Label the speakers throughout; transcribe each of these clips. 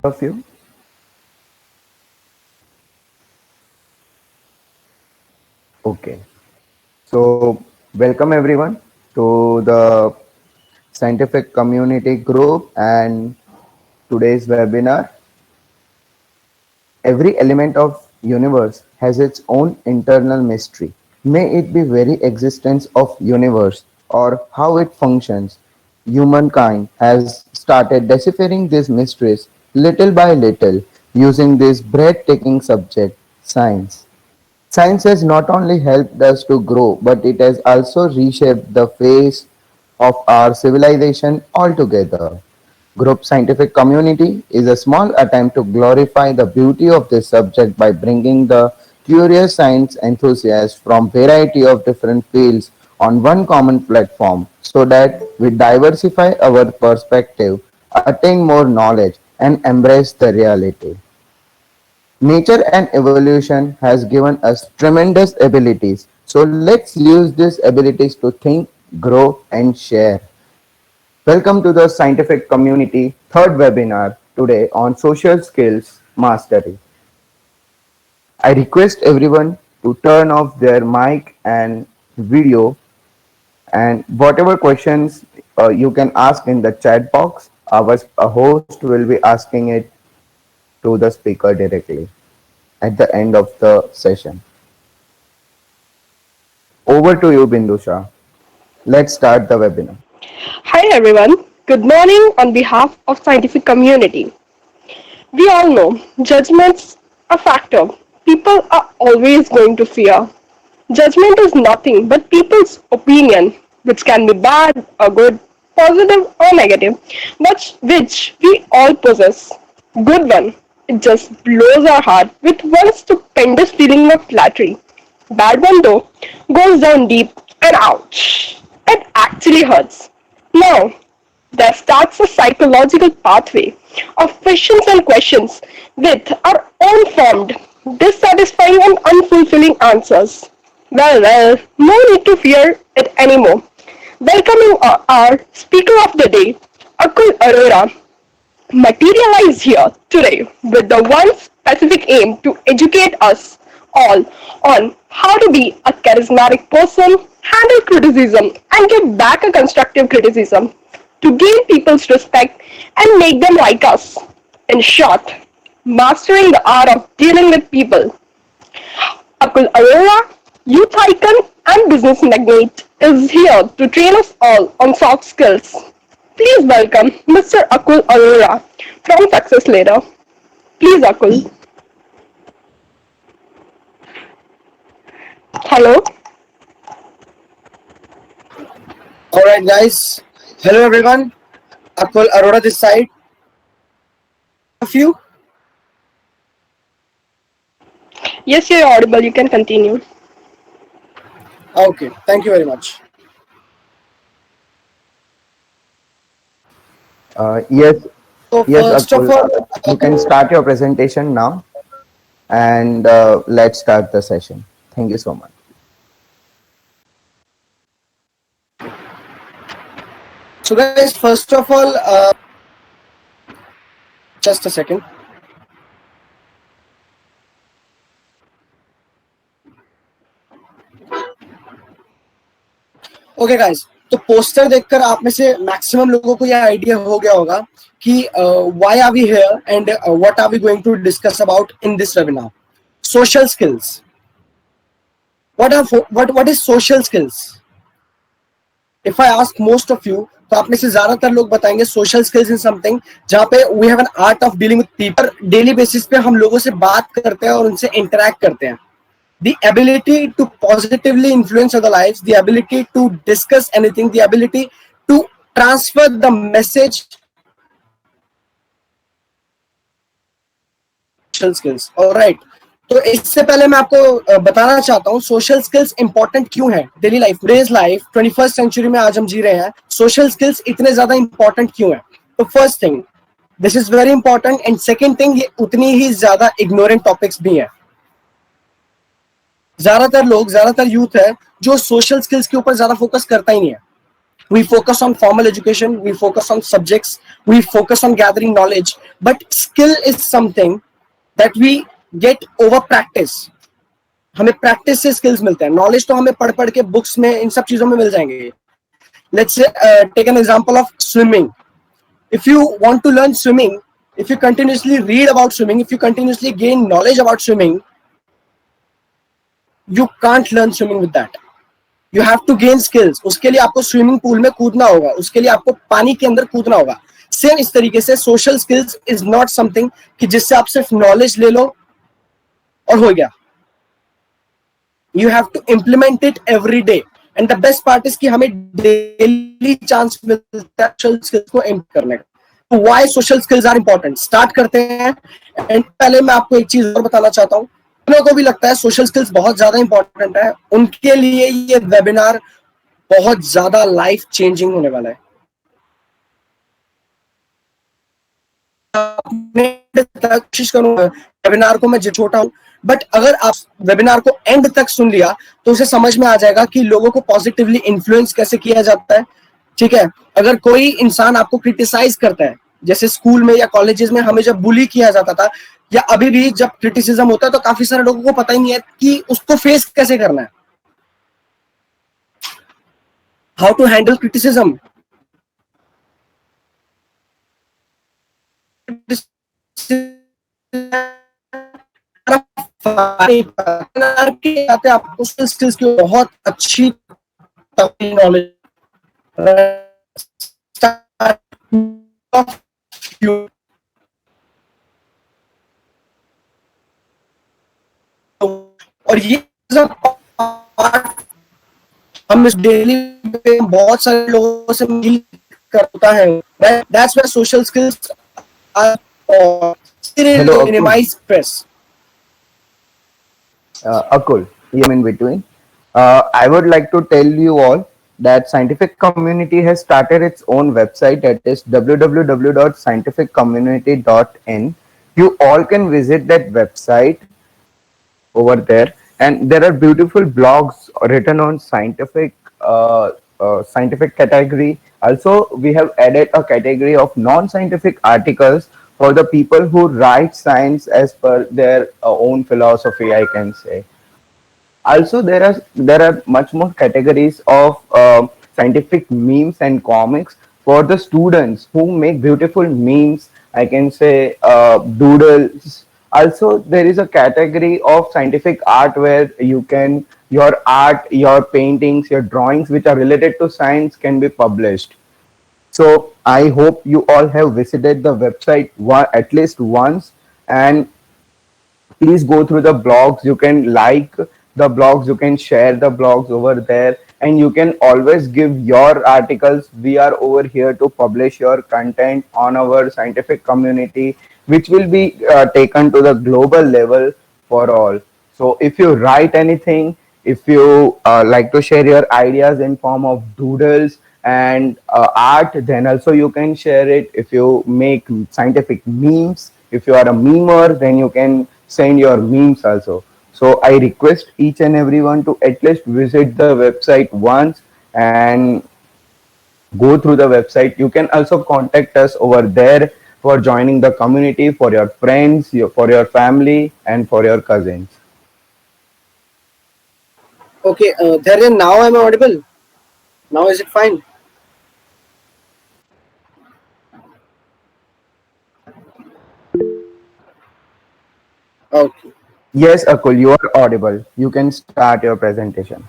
Speaker 1: of you? Okay. So, welcome everyone to the scientific community group and today's webinar. Every element of universe has its own internal mystery. May it be very existence of universe or how it functions. Humankind has started deciphering these mysteries little by little using this breathtaking subject, science. Science has not only helped us to grow, but it has also reshaped the face of our civilization altogether. Group Scientific Community is a small attempt to glorify the beauty of this subject by bringing the curious science enthusiasts from variety of different fields on one common platform so that we diversify our perspective, attain more knowledge and embrace the reality. Nature and evolution has given us tremendous abilities. So let's use these abilities to think, grow and share. Welcome to the Scientific Community third webinar today on social skills mastery. I request everyone to turn off their mic and video and whatever questions you can ask in the chat box, our host will be asking it to the speaker directly at the end of the session. Over to you, Bindusha. Let's start the webinar.
Speaker 2: Hi everyone, good morning on behalf of scientific community. We all know judgment's a factor people are always going to fear. Judgment is nothing but people's opinion, which can be bad or good, positive or negative, but which we all possess. Good one, it just blows our heart with one stupendous feeling of flattery. Bad one though, goes down deep and ouch. It actually hurts. Now, there starts a psychological pathway of questions and questions with our own formed, dissatisfying and unfulfilling answers. No need to fear it anymore. Welcoming our speaker of the day, Akul Arora, materialize here today with the one specific aim to educate us all on how to be a charismatic person, handle criticism, and give back a constructive criticism to gain people's respect and make them like us. In short, mastering the art of dealing with people. Akul Arora, youth icon and business magnate, is here to train us all on soft skills. Please welcome Mr. Akul Arora from Success Later. Please, Akul. Hello.
Speaker 3: All right, guys. Hello, everyone. Akul Arora this side. A few.
Speaker 2: Yes, you're audible. You can continue.
Speaker 3: Okay. Thank you very much.
Speaker 1: Yes,
Speaker 3: So
Speaker 1: yes,
Speaker 3: first of
Speaker 1: Akul.
Speaker 3: all,
Speaker 1: You can start your presentation now, and let's start the session. Thank you so much.
Speaker 3: so guys, first of all, just a second. Okay guys, तो poster देखकर आप में से maximum लोगों को यह idea हो गया होगा कि why are we here and what are we going to discuss about in this webinar. Social skills. what is social skills? If I ask most of you, तो आप में से ज्यादातर लोग बताएंगे सोशल स्किल्स इन समथिंग जहाँ पे we have an art of dealing with people. Daily basis पे हम लोगों से बात करते हैं और उनसे इंटरेक्ट करते हैं. The ability to positively influence other lives, the ability to discuss anything, the ability to transfer the message. Social skills. All right. तो इससे पहले मैं आपको बताना चाहता हूँ सोशल स्किल्स इंपॉर्टेंट क्यों है daily life. Today's life 21st century में आज हम जी रहे हैं. सोशल स्किल्स इतने ज्यादा इंपॉर्टेंट क्यों है? तो first thing, this is very important. And second thing, ये उतनी ही ज्यादा इग्नोरेंट टॉपिक्स भी है. ज्यादातर यूथ है जो सोशल स्किल्स के ऊपर ज्यादा फोकस करता ही नहीं है. We focus on formal education, we focus on subjects, we focus on gathering knowledge, but skill is something that we get over practice. हमें प्रैक्टिस से स्किल्स मिलते हैं. नॉलेज तो हमें पढ़ पढ़ के बुक्स में इन सब चीजों में मिल जाएंगे. Let's take an example of swimming. If you want to learn swimming, if you continuously read about swimming, if you continuously gain knowledge about swimming, you can't learn swimming with that. You have to gain skills. उसके लिए आपको swimming pool में कूदना होगा, उसके लिए आपको पानी के अंदर कूदना होगा. सेम इस तरीके से social skills is not something कि जिससे आप सिर्फ नॉलेज ले लो और हो गया. You have to implement it every day. And the best part is कि हमें daily chance मिलता है social skills को improve करने का. तो why social skills are important? Start करते हैं. And पहले मैं आपको एक चीज और बताना चाहता हूँ. लोगों को भी लगता है social skills बहुत ज्यादा important है. उनके लिए ये वेबिनार बहुत ज्यादा लाइफ चेंजिंग होने वाला है. कोशिश करूंगा वेबिनार को मैं छोटा हूं, बट अगर आप वेबिनार को एंड तक सुन लिया तो उसे समझ में आ जाएगा कि लोगों को पॉजिटिवली इन्फ्लुएंस कैसे किया जाता है. ठीक है, अगर कोई इंसान आपको क्रिटिसाइज करता है, जैसे स्कूल में या कॉलेजेस में हमें जब बुली किया जाता था, या अभी भी जब क्रिटिसिज्म होता है, तो काफी सारे लोगों को पता ही नहीं है कि उसको फेस कैसे करना है. How to handle criticism. आपको स्किल्स की बहुत अच्छी नॉलेज और ये हम इस डेली पे बहुत सारे लोगों से मिल करता है. That's where social skills are minimize stress.
Speaker 1: Akul, I'm in between. I would like to tell you all that Scientific Community has started its own website, that is www.scientificcommunity.in. You all can visit that website over there, and there are beautiful blogs written on scientific category. Also, we have added a category of non-scientific articles for the people who write science as per their own philosophy, I can say. Also, there are much more categories of scientific memes and comics for the students who make beautiful memes, I can say doodles. Also, there is a category of scientific art where you can, your art, your paintings, your drawings which are related to science can be published. So I hope you all have visited the website at least once, and please go through the blogs. You can like the blogs, you can share the blogs over there, and you can always give your articles. We are over here to publish your content on our Scientific Community, which will be taken to the global level for all. So if you write anything, if you like to share your ideas in form of doodles and art, then also you can share it. If you make scientific memes, if you are a memer, then you can send your memes also. So I request each and everyone to at least visit the website once and go through the website. You can also contact us over there for joining the community, for your friends, for your family, and for your cousins.
Speaker 3: Okay, Dharyan, now I'm audible. Now is it fine? Okay.
Speaker 1: Yes, Akul, you are audible. You can start your presentation.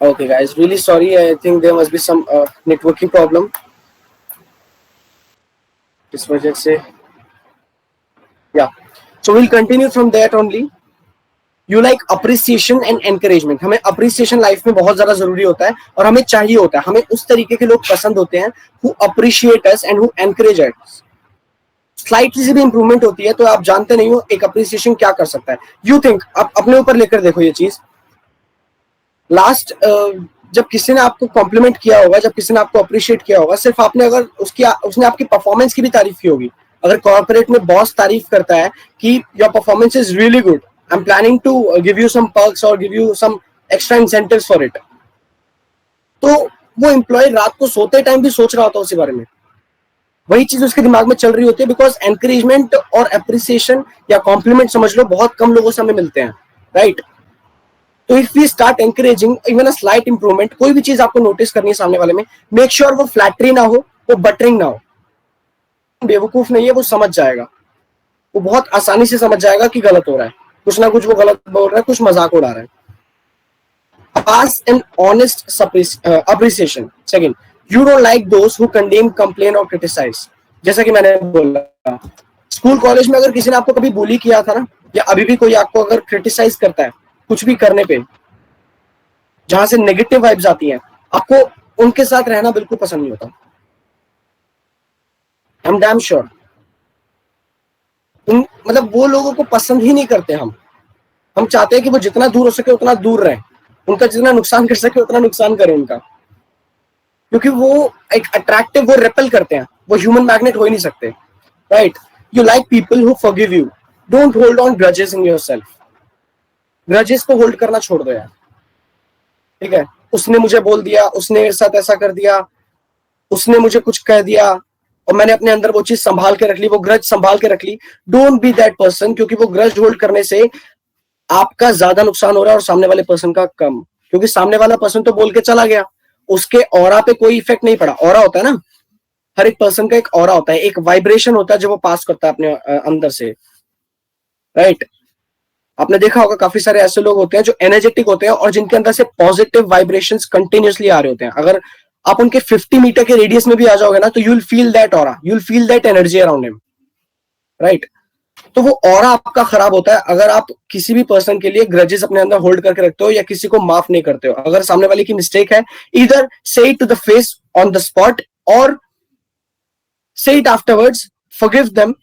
Speaker 3: Okay, guys, really sorry. I think there must be some networking problem. This वजह से, yeah. So we'll continue from that only. You like appreciation and encouragement. हमें appreciation life में बहुत ज़्यादा ज़रूरी होता है और हमें चाहिए होता है. हमें उस तरीके के लोग पसंद होते हैं who appreciate us and who encourage us. Slightly से भी इंप्रूवमेंट होती है, तो आप जानते नहीं हो एक अप्रिसिएशन क्या कर सकता है. यू थिंक, आप अपने ऊपर लेकर देखो ये चीज. लास्ट जब किसी ने आपको कॉम्प्लीमेंट किया होगा, जब किसी ने आपको अप्रिशिएट किया होगा, सिर्फ आपने अगर उसने आपकी परफॉर्मेंस की भी तारीफ की होगी. अगर कॉर्पोरेट में बॉस तारीफ करता है कि your performance is really good, I am planning to give you some perks और give you some extra incentives for it, तो वो एम्प्लॉय रात को सोते टाइम भी सोच रहा होता है उसी बारे में, वही चीज उसके दिमाग में चल रही होती है, बिकॉज एनकरेजमेंट और अप्रिसिएशन या कॉम्प्लीमेंट समझ लो बहुत कम लोगों से हमें मिलते हैं, राइट। तो if we start encouraging even a slight improvement, कोई भी चीज आपको नोटिस करनी है सामने वाले में, मेक श्योर वो फ्लैटरी ना हो, वो बटरिंग ना हो। बेवकूफ नहीं है, वो समझ जाएगा, वो बहुत आसानी से समझ जाएगा कि गलत हो रहा है, कुछ ना कुछ वो गलत बोल रहा है, कुछ मजाक उड़ा रहा है। Pass an honest appreciation. Second, you don't like those who condemn, complain or criticize. जैसा कि मैंने बोला, स्कूल कॉलेज में अगर किसी ने आपको कभी बुली किया था ना, या अभी भी कोई आपको अगर क्रिटिसाइज करता है कुछ भी करने पे, जहां से नेगेटिव वाइब्स आती हैं, आपको उनके साथ रहना बिल्कुल पसंद नहीं होता। I am damn sure. मतलब वो लोगों को पसंद ही नहीं करते हम चाहते हैं कि वो जितना दूर हो सके उतना दूर रहे, उनका जितना नुकसान कर सके उतना नुकसान करें उनका, क्योंकि वो एक अट्रैक्टिव, वो रेपेल करते हैं, वो ह्यूमन मैग्नेट हो ही नहीं सकते, right. You like people who forgive you, don't hold on grudges in yourself. Grudges को होल्ड करना छोड़ दो यार, ठीक है। उसने मुझे बोल दिया, उसने मेरे साथ ऐसा कर दिया, उसने मुझे कुछ कह दिया और मैंने अपने अंदर वो चीज संभाल के रख ली, वो ग्रज संभाल के रख ली। डोंट बी दैट पर्सन, क्योंकि वो ग्रज होल्ड करने से आपका ज्यादा नुकसान हो रहा है और सामने वाले पर्सन का कम, क्योंकि सामने वाला पर्सन तो बोल के चला गया, उसके ऑरा पे कोई इफेक्ट नहीं पड़ा। ऑरा होता है ना, हर एक पर्सन का एक ऑरा होता है, एक वाइब्रेशन होता है जो वो पास करता है अपने अंदर से, राइट। आपने देखा होगा काफी सारे ऐसे लोग होते हैं जो एनर्जेटिक होते हैं और जिनके अंदर से पॉजिटिव वाइब्रेशंस कंटिन्यूअसली आ रहे होते हैं। अगर आप उनके 50 मीटर के रेडियस में भी आ जाओगे ना, तो you will feel that aura, you will feel that energy around him, right. तो वो ऑरा आपका खराब होता है अगर आप किसी भी पर्सन के लिए ग्रजेस अपने अंदर होल्ड करके रखते हो या किसी को माफ नहीं करते हो। अगर सामने वाले की मिस्टेक है, either say it to the face on the spot or say it afterwards, forgive them,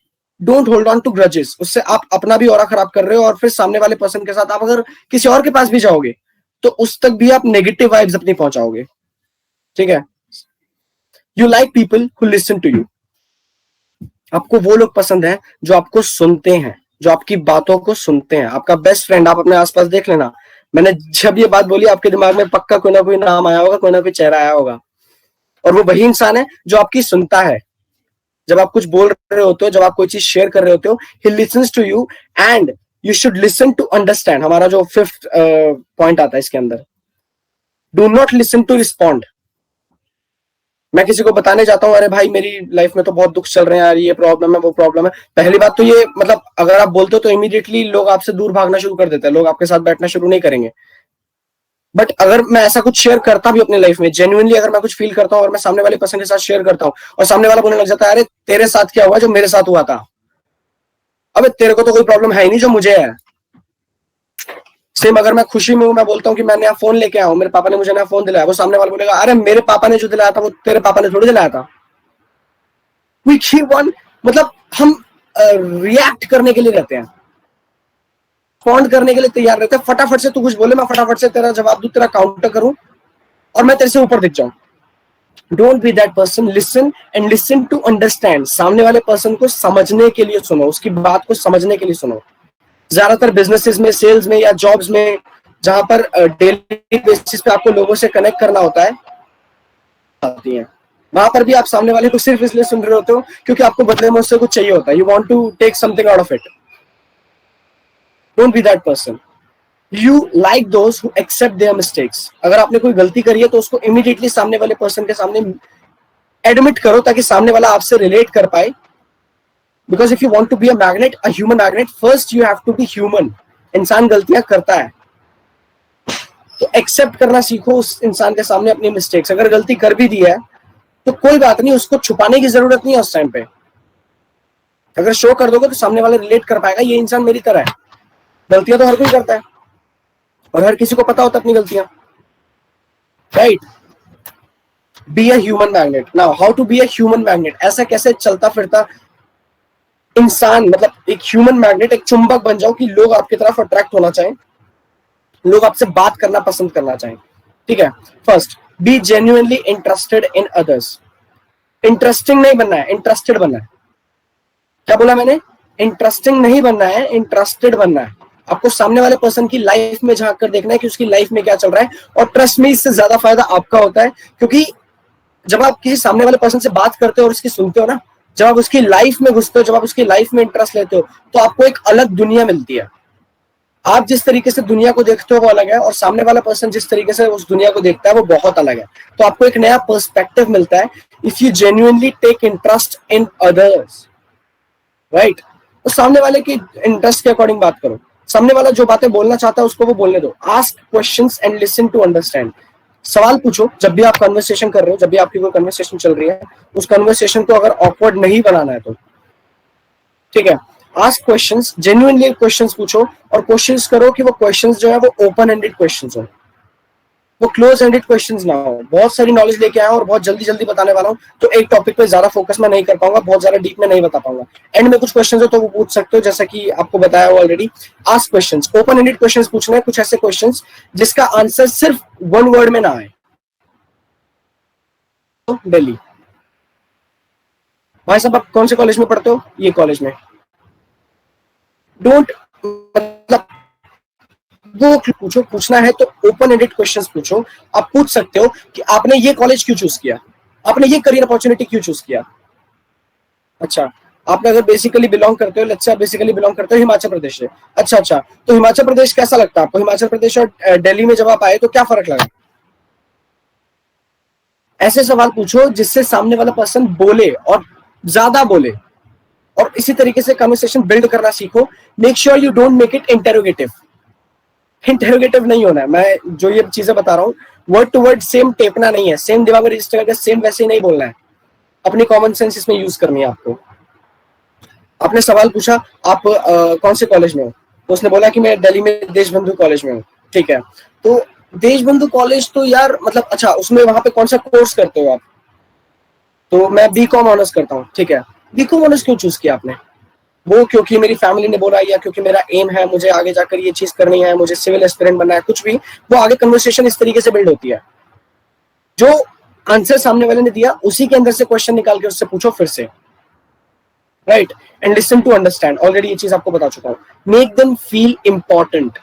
Speaker 3: don't hold on to grudges. उससे आप अपना भी ऑरा खराब कर रहे हो और फिर सामने वाले पर्सन के साथ आप अगर किसी और के पास भी जाओगे तो उस तक भी आप नेगेटिव वाइब्स अपनी पहुंचाओगे, ठीक है। You like people who listen to you, आपको वो लोग पसंद है जो आपको सुनते हैं, जो आपकी बातों को सुनते हैं। आपका बेस्ट फ्रेंड, आप अपने आसपास देख लेना, मैंने जब ये बात बोली आपके दिमाग में पक्का कोई ना कोई नाम आया होगा, कोई ना कोई चेहरा आया होगा, और वो वही इंसान है जो आपकी सुनता है। जब आप कुछ बोल रहे होते हो, जब आप कोई चीज शेयर कर रहे होते हो, he listens to you and you should listen to understand. हमारा जो 5th पॉइंट आता है इसके अंदर, do not listen to respond. मैं किसी को बताने जाता हूँ, अरे भाई मेरी लाइफ में तो बहुत दुख चल रहे हैं यार, ये प्रॉब्लम है, वो प्रॉब्लम है। पहली बात तो ये, मतलब अगर आप बोलते हो तो इमीडिएटली लोग आपसे दूर भागना शुरू कर देते हैं, लोग आपके साथ बैठना शुरू नहीं करेंगे। बट अगर मैं ऐसा कुछ शेयर करता भी अपनी लाइफ में, जेन्युइनली अगर मैं कुछ फील करता हूँ और मैं सामने वाले पर्सन के साथ शेयर करता हूँ और सामने वाला बोलने लग जाता है, अरे तेरे साथ क्या हुआ जो मेरे साथ हुआ था, अबे तेरे को तो कोई प्रॉब्लम है ही नहीं जो मुझे है। सेम अगर मैं खुशी में हूं, मैं बोलता हूँ कि मैं नया फोन लेके आया हूं, मेरे पापा ने मुझे नया फोन दिलाया, वो सामने वाला बोलेगा, अरे मेरे पापा ने जो दिलाया था वो तेरे पापा ने थोड़ी दिलाया था। वी कीप ऑन, मतलब हम रिएक्ट करने के लिए रहते हैं, रिस्पॉन्ड करने के लिए तैयार रहते हैं। फटाफट से तू कुछ बोले, मैं फटाफट से तेरा जवाब दूं, तेरा काउंटर करूं और मैं तेरे से ऊपर दिख जाऊं। Don't be that person, listen and listen to understand. सामने वाले पर्सन को समझने के लिए सुनो, उसकी बात को समझने के लिए सुनो। ज्यादातर बिजनेसेस में, सेल्स में या जॉब्स में, जहां पर डेली बेसिस पे आपको लोगों से कनेक्ट करना होता है, आती है, वहां पर भी आप सामने वाले को सिर्फ इसलिए सुन रहे होते हो क्योंकि आपको बदले में उससे कुछ चाहिए होता है। You want to take something out of it. Don't be that person. You like those who accept their mistakes. अगर आपने कोई गलती करी है तो उसको इमीडिएटली सामने वाले पर्सन के सामने एडमिट करो, ताकि सामने वाला आपसे रिलेट कर पाए। Because if you want to be a magnet, a human magnet, first you have to be human. इंसान गलतियां करता है, तो एक्सेप्ट करना सीखो उस इंसान के सामने अपनी मिस्टेक्स। अगर गलती कर भी दी है तो कोई बात नहीं, उसको छुपाने की जरूरत नहीं है उस टाइम पे। अगर शो कर दोगे तो सामने वाले रिलेट कर पाएगा, ये इंसान मेरी तरह है। गलतियां तो हर कोई करता है और हर किसी को पता होता है अपनी गलतियां, right. Be a human magnet. Now how to be a human magnet, ऐसा कैसे चलता फिरता इंसान, मतलब एक ह्यूमन मैग्नेट, एक चुंबक बन जाओ कि लोग आपकी तरफ अट्रैक्ट होना चाहें, लोग आपसे बात करना पसंद करना चाहें, ठीक है। First, be genuinely interested in others. Interesting नहीं बनना है, इंटरेस्टेड बनना है। क्या बोला मैंने? इंटरेस्टिंग नहीं बनना है, इंटरेस्टेड बनना है। आपको सामने वाले पर्सन की लाइफ में झांक कर देखना है कि उसकी लाइफ में क्या चल रहा है, और ट्रस्ट में इससे ज्यादा फायदा आपका होता है, क्योंकि जब आप किसी सामने वाले पर्सन से बात करते हो और उसकी सुनते हो ना, जब आप उसकी लाइफ में घुसते हो, जब आप उसकी लाइफ में इंटरेस्ट लेते हो, तो आपको एक अलग दुनिया मिलती है। आप जिस तरीके से दुनिया को देखते हो वो अलग है, और सामने वाला पर्सन जिस तरीके से उस दुनिया को देखता है वो बहुत अलग है। तो आपको एक नया पर्सपेक्टिव मिलता है if you genuinely take interest in others, right. तो सामने वाले की इंटरेस्ट के अकॉर्डिंग बात करो, सामने वाला जो बातें बोलना चाहता है उसको वो बोलने दो। Ask questions and listen to understand. सवाल पूछो जब भी आप कन्वर्सेशन कर रहे हो, जब भी आपकी कोई कन्वर्सेशन चल रही है, उस कन्वर्सेशन को अगर ऑकवर्ड नहीं बनाना है तो ठीक है। आस्क क्वेश्चंस, जेन्युइनली क्वेश्चंस पूछो, और कोशिश करो कि वो क्वेश्चंस जो है वो ओपन एंडेड क्वेश्चंस हो, वो क्लोज एंडेड क्वेश्चंस ना हो। बहुत सारी नॉलेज लेके आया और बहुत जल्दी जल्दी बताने वाला हूँ, तो एक टॉपिक पे ज्यादा फोकस में नहीं कर पाऊंगा, बहुत ज्यादा डीप में नहीं बता पाऊंगा। एंड में कुछ क्वेश्चंस हो तो वो पूछ सकते हो, जैसा कि आपको बताया हुआ already. Ask questions, open ended questions पूछना है, कुछ ऐसे क्वेश्चंस जिसका आंसर सिर्फ वन वर्ड में ना आए। दिल्ली, भाई साहब आप कौन से कॉलेज में पढ़ते हो? ये कॉलेज में। डोंट, मतलब वो पूछो, पूछना है तो ओपन एंडेड क्वेश्चंस पूछो। आप पूछ सकते हो कि आपने ये कॉलेज क्यों चूज किया, आपने ये करियर अपॉर्चुनिटी क्यों चूज किया। अच्छा, आपने अगर बेसिकली बिलोंग करते हो, लेट्स से आप बेसिकली बिलोंग करते हो हिमाचल प्रदेश से, अच्छा, तो हिमाचल प्रदेश कैसा लगता है आपको? हिमाचल प्रदेश और दिल्ली में जब आप आए तो क्या फर्क लगा? ऐसे सवाल पूछो जिससे सामने वाला पर्सन बोले और ज्यादा बोले, और इसी तरीके से कन्वर्सेशन बिल्ड करना सीखो। Make sure you don't make it interrogative. Interrogative नहीं होना है। मैं जो ये चीजें बता रहा हूँ, वर्ड टू वर्ड सेम टेपना नहीं है, सेम दिमाग में रजिस्टर करके सेम वैसे ही नहीं बोलना है। अपनी कॉमन सेंस इसमें यूज करनी है आपको। आपने सवाल पूछा आप कौन से कॉलेज में हो, तो उसने बोला कि मैं दिल्ली में देशबंधु कॉलेज में हूँ, ठीक है। तो देशबंधु कॉलेज तो यार मतलब अच्छा, उसमें वहां पे कौन सा कोर्स करते हो आप? तो मैं बीकॉम ऑनर्स करता हूँ, ठीक है। बीकॉम ऑनर्स क्यों चूज किया आपने? वो क्योंकि मेरी फैमिली ने बोला, या क्योंकि मेरा एम है, मुझे आगे जाकर ये चीज करनी है, मुझे सिविल एस्पिरेंट बनना है, कुछ भी। वो आगे कन्वर्सेशन इस तरीके से बिल्ड होती है, जो आंसर सामने वाले ने दिया उसी के अंदर से क्वेश्चन निकाल के उससे पूछो फिर से, right. And listen to understand, already ये चीज आपको बता चुका हूँ। Make them feel important.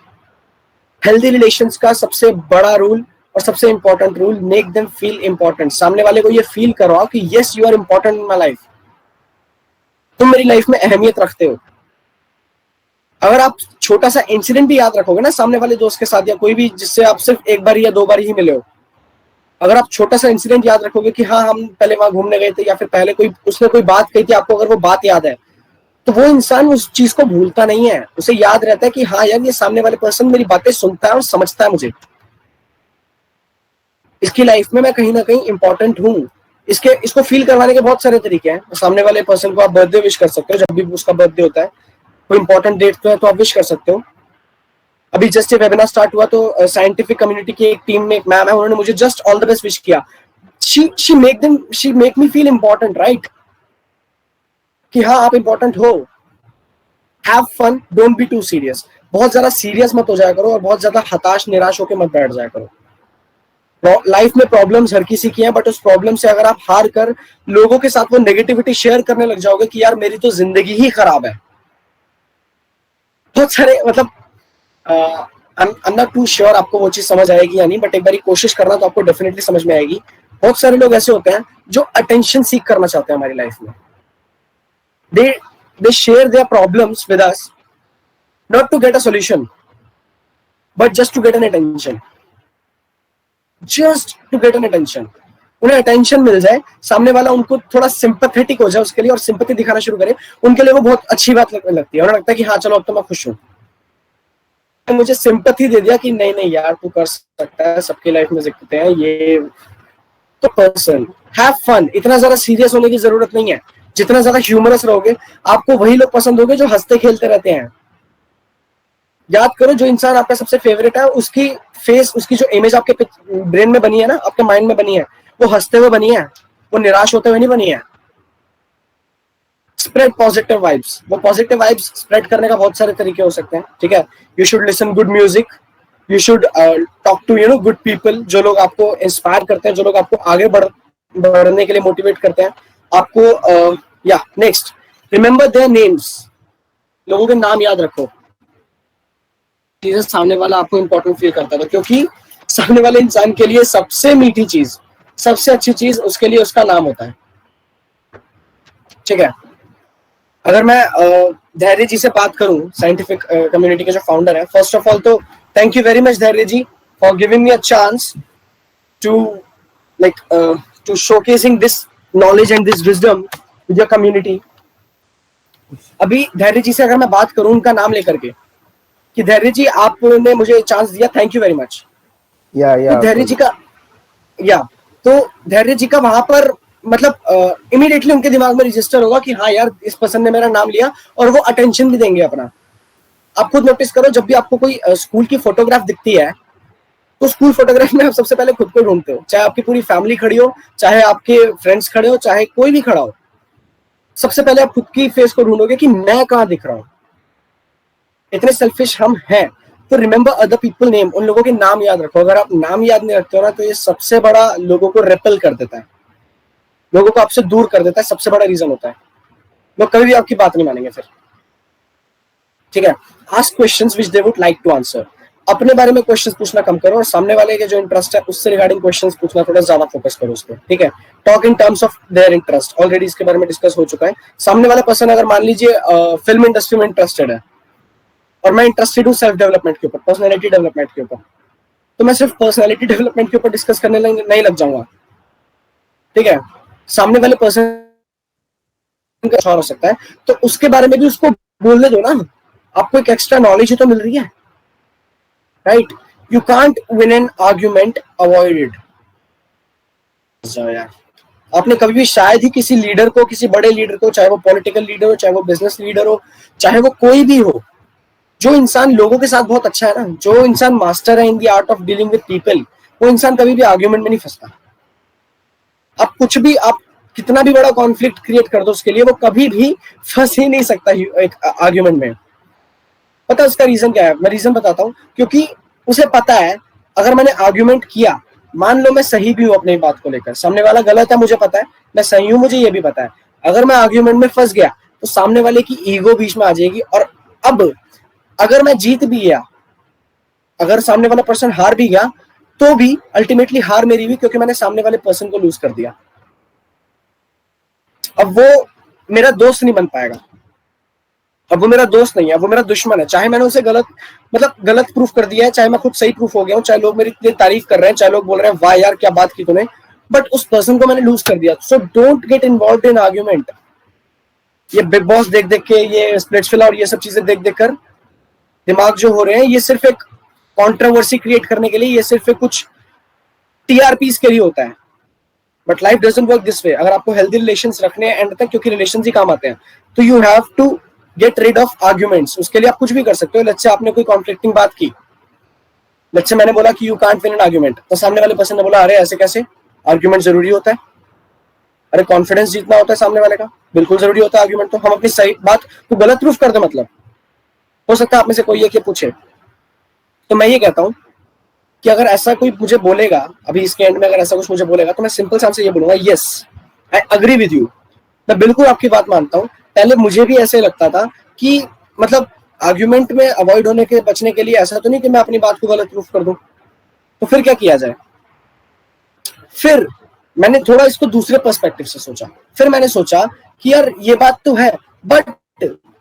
Speaker 3: Healthy relations का सबसे बड़ा रूल और सबसे important rule, make them feel important. सामने वाले को ये फील करवाओ कि yes you are important in my life, तुम मेरी लाइफ में अहमियत रखते हो। अगर आप छोटा सा इंसिडेंट भी याद रखोगे ना सामने वाले दोस्त के साथ, या कोई भी जिससे आप सिर्फ एक बार या दो बार ही मिले हो, अगर आप छोटा सा इंसिडेंट याद रखोगे कि हाँ हम पहले वहां घूमने गए थे, या फिर पहले कोई उसने कोई बात कही थी आपको, अगर वो बात याद है, तो वो इंसान उस चीज को भूलता नहीं है। उसे याद रहता है कि हाँ यार ये सामने वाले पर्सन मेरी बातें सुनता है और समझता है मुझे, इसकी लाइफ में मैं कहीं ना कहीं इंपॉर्टेंट हूँ। इसको फील करवाने के बहुत सारे तरीके हैं। सामने वाले पर्सन को आप बर्थडे विश कर सकते हो, जब भी उसका बर्थडे होता है, कोई इंपॉर्टेंट डेट तो है तो आप विश कर सकते हो। अभी जस्ट ये वेबिनार स्टार्ट हुआ तो साइंटिफिक कम्युनिटी की एक टीम में एक मैम है, उन्होंने मुझे just all the best wish किया। She make me feel important, right, कि हाँ आप इंपॉर्टेंट हो। Have fun, don't be too serious. बहुत ज्यादा सीरियस मत हो जाया करो और बहुत ज्यादा हताश निराश होकर मत बैठ जाया करो। लाइफ में प्रॉब्लम्स हर किसी की हैं, बट उस प्रॉब्लम से अगर आप हार कर लोगों के साथ वो नेगेटिविटी शेयर करने लग जाओगे कि यार मेरी तो जिंदगी ही खराब है, बहुत सारे मतलब I am not too sure आपको वो चीज समझ आएगी या नहीं, बट एक बार कोशिश करना तो आपको डेफिनेटली समझ में आएगी। बहुत सारे लोग ऐसे होते हैं जो अटेंशन सीख करना चाहते हैं हमारी लाइफ में। they share their problems with us not to get a solution but just to get an attention, just to get an attention। उन्हें अटेंशन मिल जाए, सामने वाला उनको थोड़ा सिंपैथेटिक हो जाए उसके लिए और सिंपैथी दिखाना शुरू करे, उनके लिए वो बहुत अच्छी बात लगती है। उन्हें लगता है कि हाँ चलो अब तो मैं खुश हूँ, मुझे सिंपैथी दे दिया कि नहीं नहीं यार तू कर सकता है, सबकी लाइफ में दिक्कतें हैं ये। तो पर्सन हैव फन, इतना ज्यादा सीरियस होने की जरूरत नहीं है। जितना ज्यादा ह्यूमरस रहोगे आपको वही लोग पसंद होंगे जो हंसते खेलते रहते हैं। याद करो जो इंसान आपका सबसे फेवरेट है उसकी फेस, उसकी जो इमेज आपके ब्रेन में बनी है ना, आपके माइंड में बनी है, वो हंसते हुए बनी है, वो निराश होते हुए नहीं बनी है। Spread positive vibes. वो पॉजिटिव वाइब्स स्प्रेड करने का बहुत सारे तरीके हो सकते हैं, ठीक है। You should listen good music, you should talk to good people, जो लोग आपको इंस्पायर करते हैं, जो लोग आपको आगे बढ़ने के लिए मोटिवेट करते हैं आपको। Next, remember their names. लोगों के नाम याद रखो। चीजें सामने वाला आपको इंपॉर्टेंट फील करता था, क्योंकि सामने वाले इंसान के लिए सबसे मीठी चीज, सबसे अच्छी चीज उसके लिए उसका नाम होता है। ठीक है, अगर मैं धैर्य जी से बात करूं, साइंटिफिक कम्युनिटी के जो फाउंडर है, फर्स्ट ऑफ ऑल तो thank you very much Dhairya ji for giving me a chance to like to showcasing this knowledge and this wisdom with your community. अभी धैर्य जी से अगर मैं बात करूं उनका नाम लेकर के, कि धैर्य जी आपने मुझे चांस दिया, थैंक यू वेरी मच। तो धैर्य जी का तो धैर्य जी का वहां पर मतलब इमीडिएटली उनके दिमाग में रजिस्टर होगा कि हाँ यार इस पर्सन ने मेरा नाम लिया, और वो अटेंशन भी देंगे अपना। आप खुद नोटिस करो, जब भी आपको कोई स्कूल की फोटोग्राफ दिखती है तो स्कूल फोटोग्राफ में आप सबसे पहले खुद को ढूंढते हो, चाहे आपकी पूरी फैमिली खड़ी हो, चाहे आपके फ्रेंड्स खड़े हो, चाहे कोई भी खड़ा हो, सबसे पहले आप खुद की फेस को ढूंढोगे कि मैं कहाँ दिख रहा हूं। इतने सेल्फिश हम हैं। तो रिमेंबर अदर पीपल नेम, उन लोगों के नाम याद रखो। अगर आप नाम याद नहीं रखते हो ना, तो ये सबसे बड़ा लोगों को रेपल कर देता है, लोगों को आपसे दूर कर देता है, सबसे बड़ा रीजन होता है। लोग कभी भी आपकी बात नहीं मानेंगे फिर। ठीक है, ask questions which they would like to answer. अपने बारे में क्वेश्चंस पूछना कम करो, और सामने वाले के जो इंटरेस्ट है उससे रिगार्डिंग क्वेश्चंस पूछना थोड़ा ज्यादा फोकस करो उस पर। ठीक है, talk in terms of their interest, already इसके बारे में डिस्कस हो चुका है। सामने वाला पर्सन अगर मान लीजिए फिल्म इंडस्ट्री में इंटरेस्टेड है, और मैं इंटरेस्टेड हूँ सेल्फ डेवलपमेंट के ऊपर, पर्सनैलिटी डेवलपमेंट के ऊपर, तो मैं सिर्फ पर्सनैलिटी डेवलपमेंट के ऊपर डिस्कस करने नहीं लग जाऊंगा। ठीक है, सामने वाले पर्सन का हो सकता है, तो उसके बारे में भी उसको बोलने दो ना। आपको एक एक्स्ट्रा नॉलेज ही तो मिल रही है, right? You can't win an argument, avoid it. आपने कभी भी शायद ही किसी लीडर को, किसी बड़े लीडर को, चाहे वो पॉलिटिकल लीडर हो, चाहे वो बिजनेस लीडर हो, चाहे वो कोई भी हो, जो इंसान लोगों के साथ बहुत अच्छा है ना, जो इंसान मास्टर है in the art of dealing with people, वो इंसान कभी भी आर्ग्यूमेंट में नहीं फंसता। आप कुछ भी, आप कितना भी बड़ा कॉन्फ्लिक्ट क्रिएट कर दो उसके लिए, वो कभी भी फंस ही नहीं सकता एक आर्ग्यूमेंट में। पता है उसका रीजन क्या है? मैं रीजन बताता हूँ। क्योंकि उसे पता है, अगर मैंने आर्ग्यूमेंट किया, मान लो मैं सही भी हूँ अपनी बात को लेकर, सामने वाला गलत है मुझे पता है, मैं सही हूँ मुझे ये भी पता है, अगर मैं आर्ग्यूमेंट में फंस गया तो सामने वाले की ईगो बीच में आ जाएगी। और अब अगर मैं जीत भी गया, अगर सामने वाला पर्सन हार भी गया, तो भी अल्टीमेटली हार मेरी हुई, क्योंकि मैंने सामने वाले पर्सन को लूज कर दिया। अब वो मेरा दोस्त नहीं बन पाएगा, अब वो मेरा दोस्त नहीं है, वो मेरा दुश्मन है। चाहे मैंने उसे गलत प्रूफ कर दिया है, चाहे मैं खुद सही प्रूफ हो गया हूँ, चाहे लोग मेरी इतनी तारीफ कर रहे हैं, चाहे लोग बोल रहे हैं वाह यार क्या बात की तूने, बट उस पर्सन को मैंने लूज कर दिया। सो don't get involve in argument. ये बिग बॉस देख देख के, ये स्प्लिट्सविला और ये सब चीजें देख देख कर दिमाग जो हो रहे हैं, ये सिर्फ एक कॉन्ट्रोवर्सी क्रिएट करने के लिए, ये सिर्फ एक कुछ टीआरपीस के लिए होता है। But life doesn't work this way. अगर आपको हेल्दी रिलेशंस रखने हैं एंड तक, क्योंकि रिलेशंस ही काम आते हैं, तो you have to get rid of arguments. उसके लिए आप कुछ भी कर सकते हो। लेट्स से आपने कोई कॉन्फ्लिक्टिंग बात की, लेट्स से मैंने बोला कि you can't win an argument, तो सामने वाले पर्सन ने बोला अरे ऐसे कैसे, आर्ग्यूमेंट जरूरी होता है? अरे कॉन्फिडेंस जीतना होता है सामने वाले का, बिल्कुल जरूरी होता है आर्ग्यूमेंट। तो हम अपनी सही बात को गलत प्रूफ कर दे, मतलब हो सकता है आप में से कोई ये पूछे, तो मैं ये कहता हूं कि अगर ऐसा कोई मुझे बोलेगा, अभी इसके एंड में अगर ऐसा कुछ मुझे बोलेगा, तो मैं सिंपल सा आंसर ये बोलूंगा, yes I agree with you. मैं बिल्कुल आपकी बात मानता हूं। पहले मुझे भी ऐसे लगता था कि मतलब आर्ग्यूमेंट में अवॉइड होने के, बचने के लिए ऐसा तो नहीं कि मैं अपनी बात को गलत प्रूफ कर दूं, तो फिर क्या किया जाए? फिर मैंने थोड़ा इसको दूसरे पर्सपेक्टिव से सोचा। फिर मैंने सोचा कि यार ये बात तो है, बट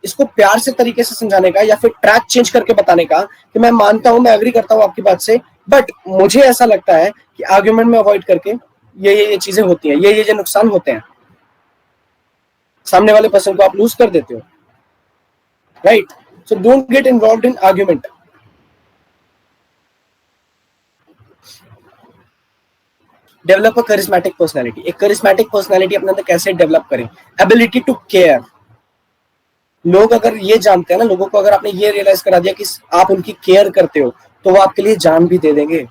Speaker 3: इसको प्यार से तरीके से समझाने का, या फिर ट्रैक चेंज करके बताने का कि मैं मानता हूं, मैं एग्री करता हूं आपकी बात से, बट मुझे ऐसा लगता है कि आर्ग्यूमेंट में अवॉइड करके ये चीजें होती हैं, ये नुकसान होते हैं। सामने वाले पर्सन को आप लूज कर देते हो, right? So don't get involved in argument. Develop a charismatic personality. एक करिस्मेटिक पर्सनैलिटी अपने अंदर कैसे डेवलप करें? Ability to care. लोग अगर ये जानते हैं ना, लोगों को अगर आपने ये रियलाइज करा दिया कि आप उनकी केयर करते हो, तो वो आपके लिए जान भी दे देंगे,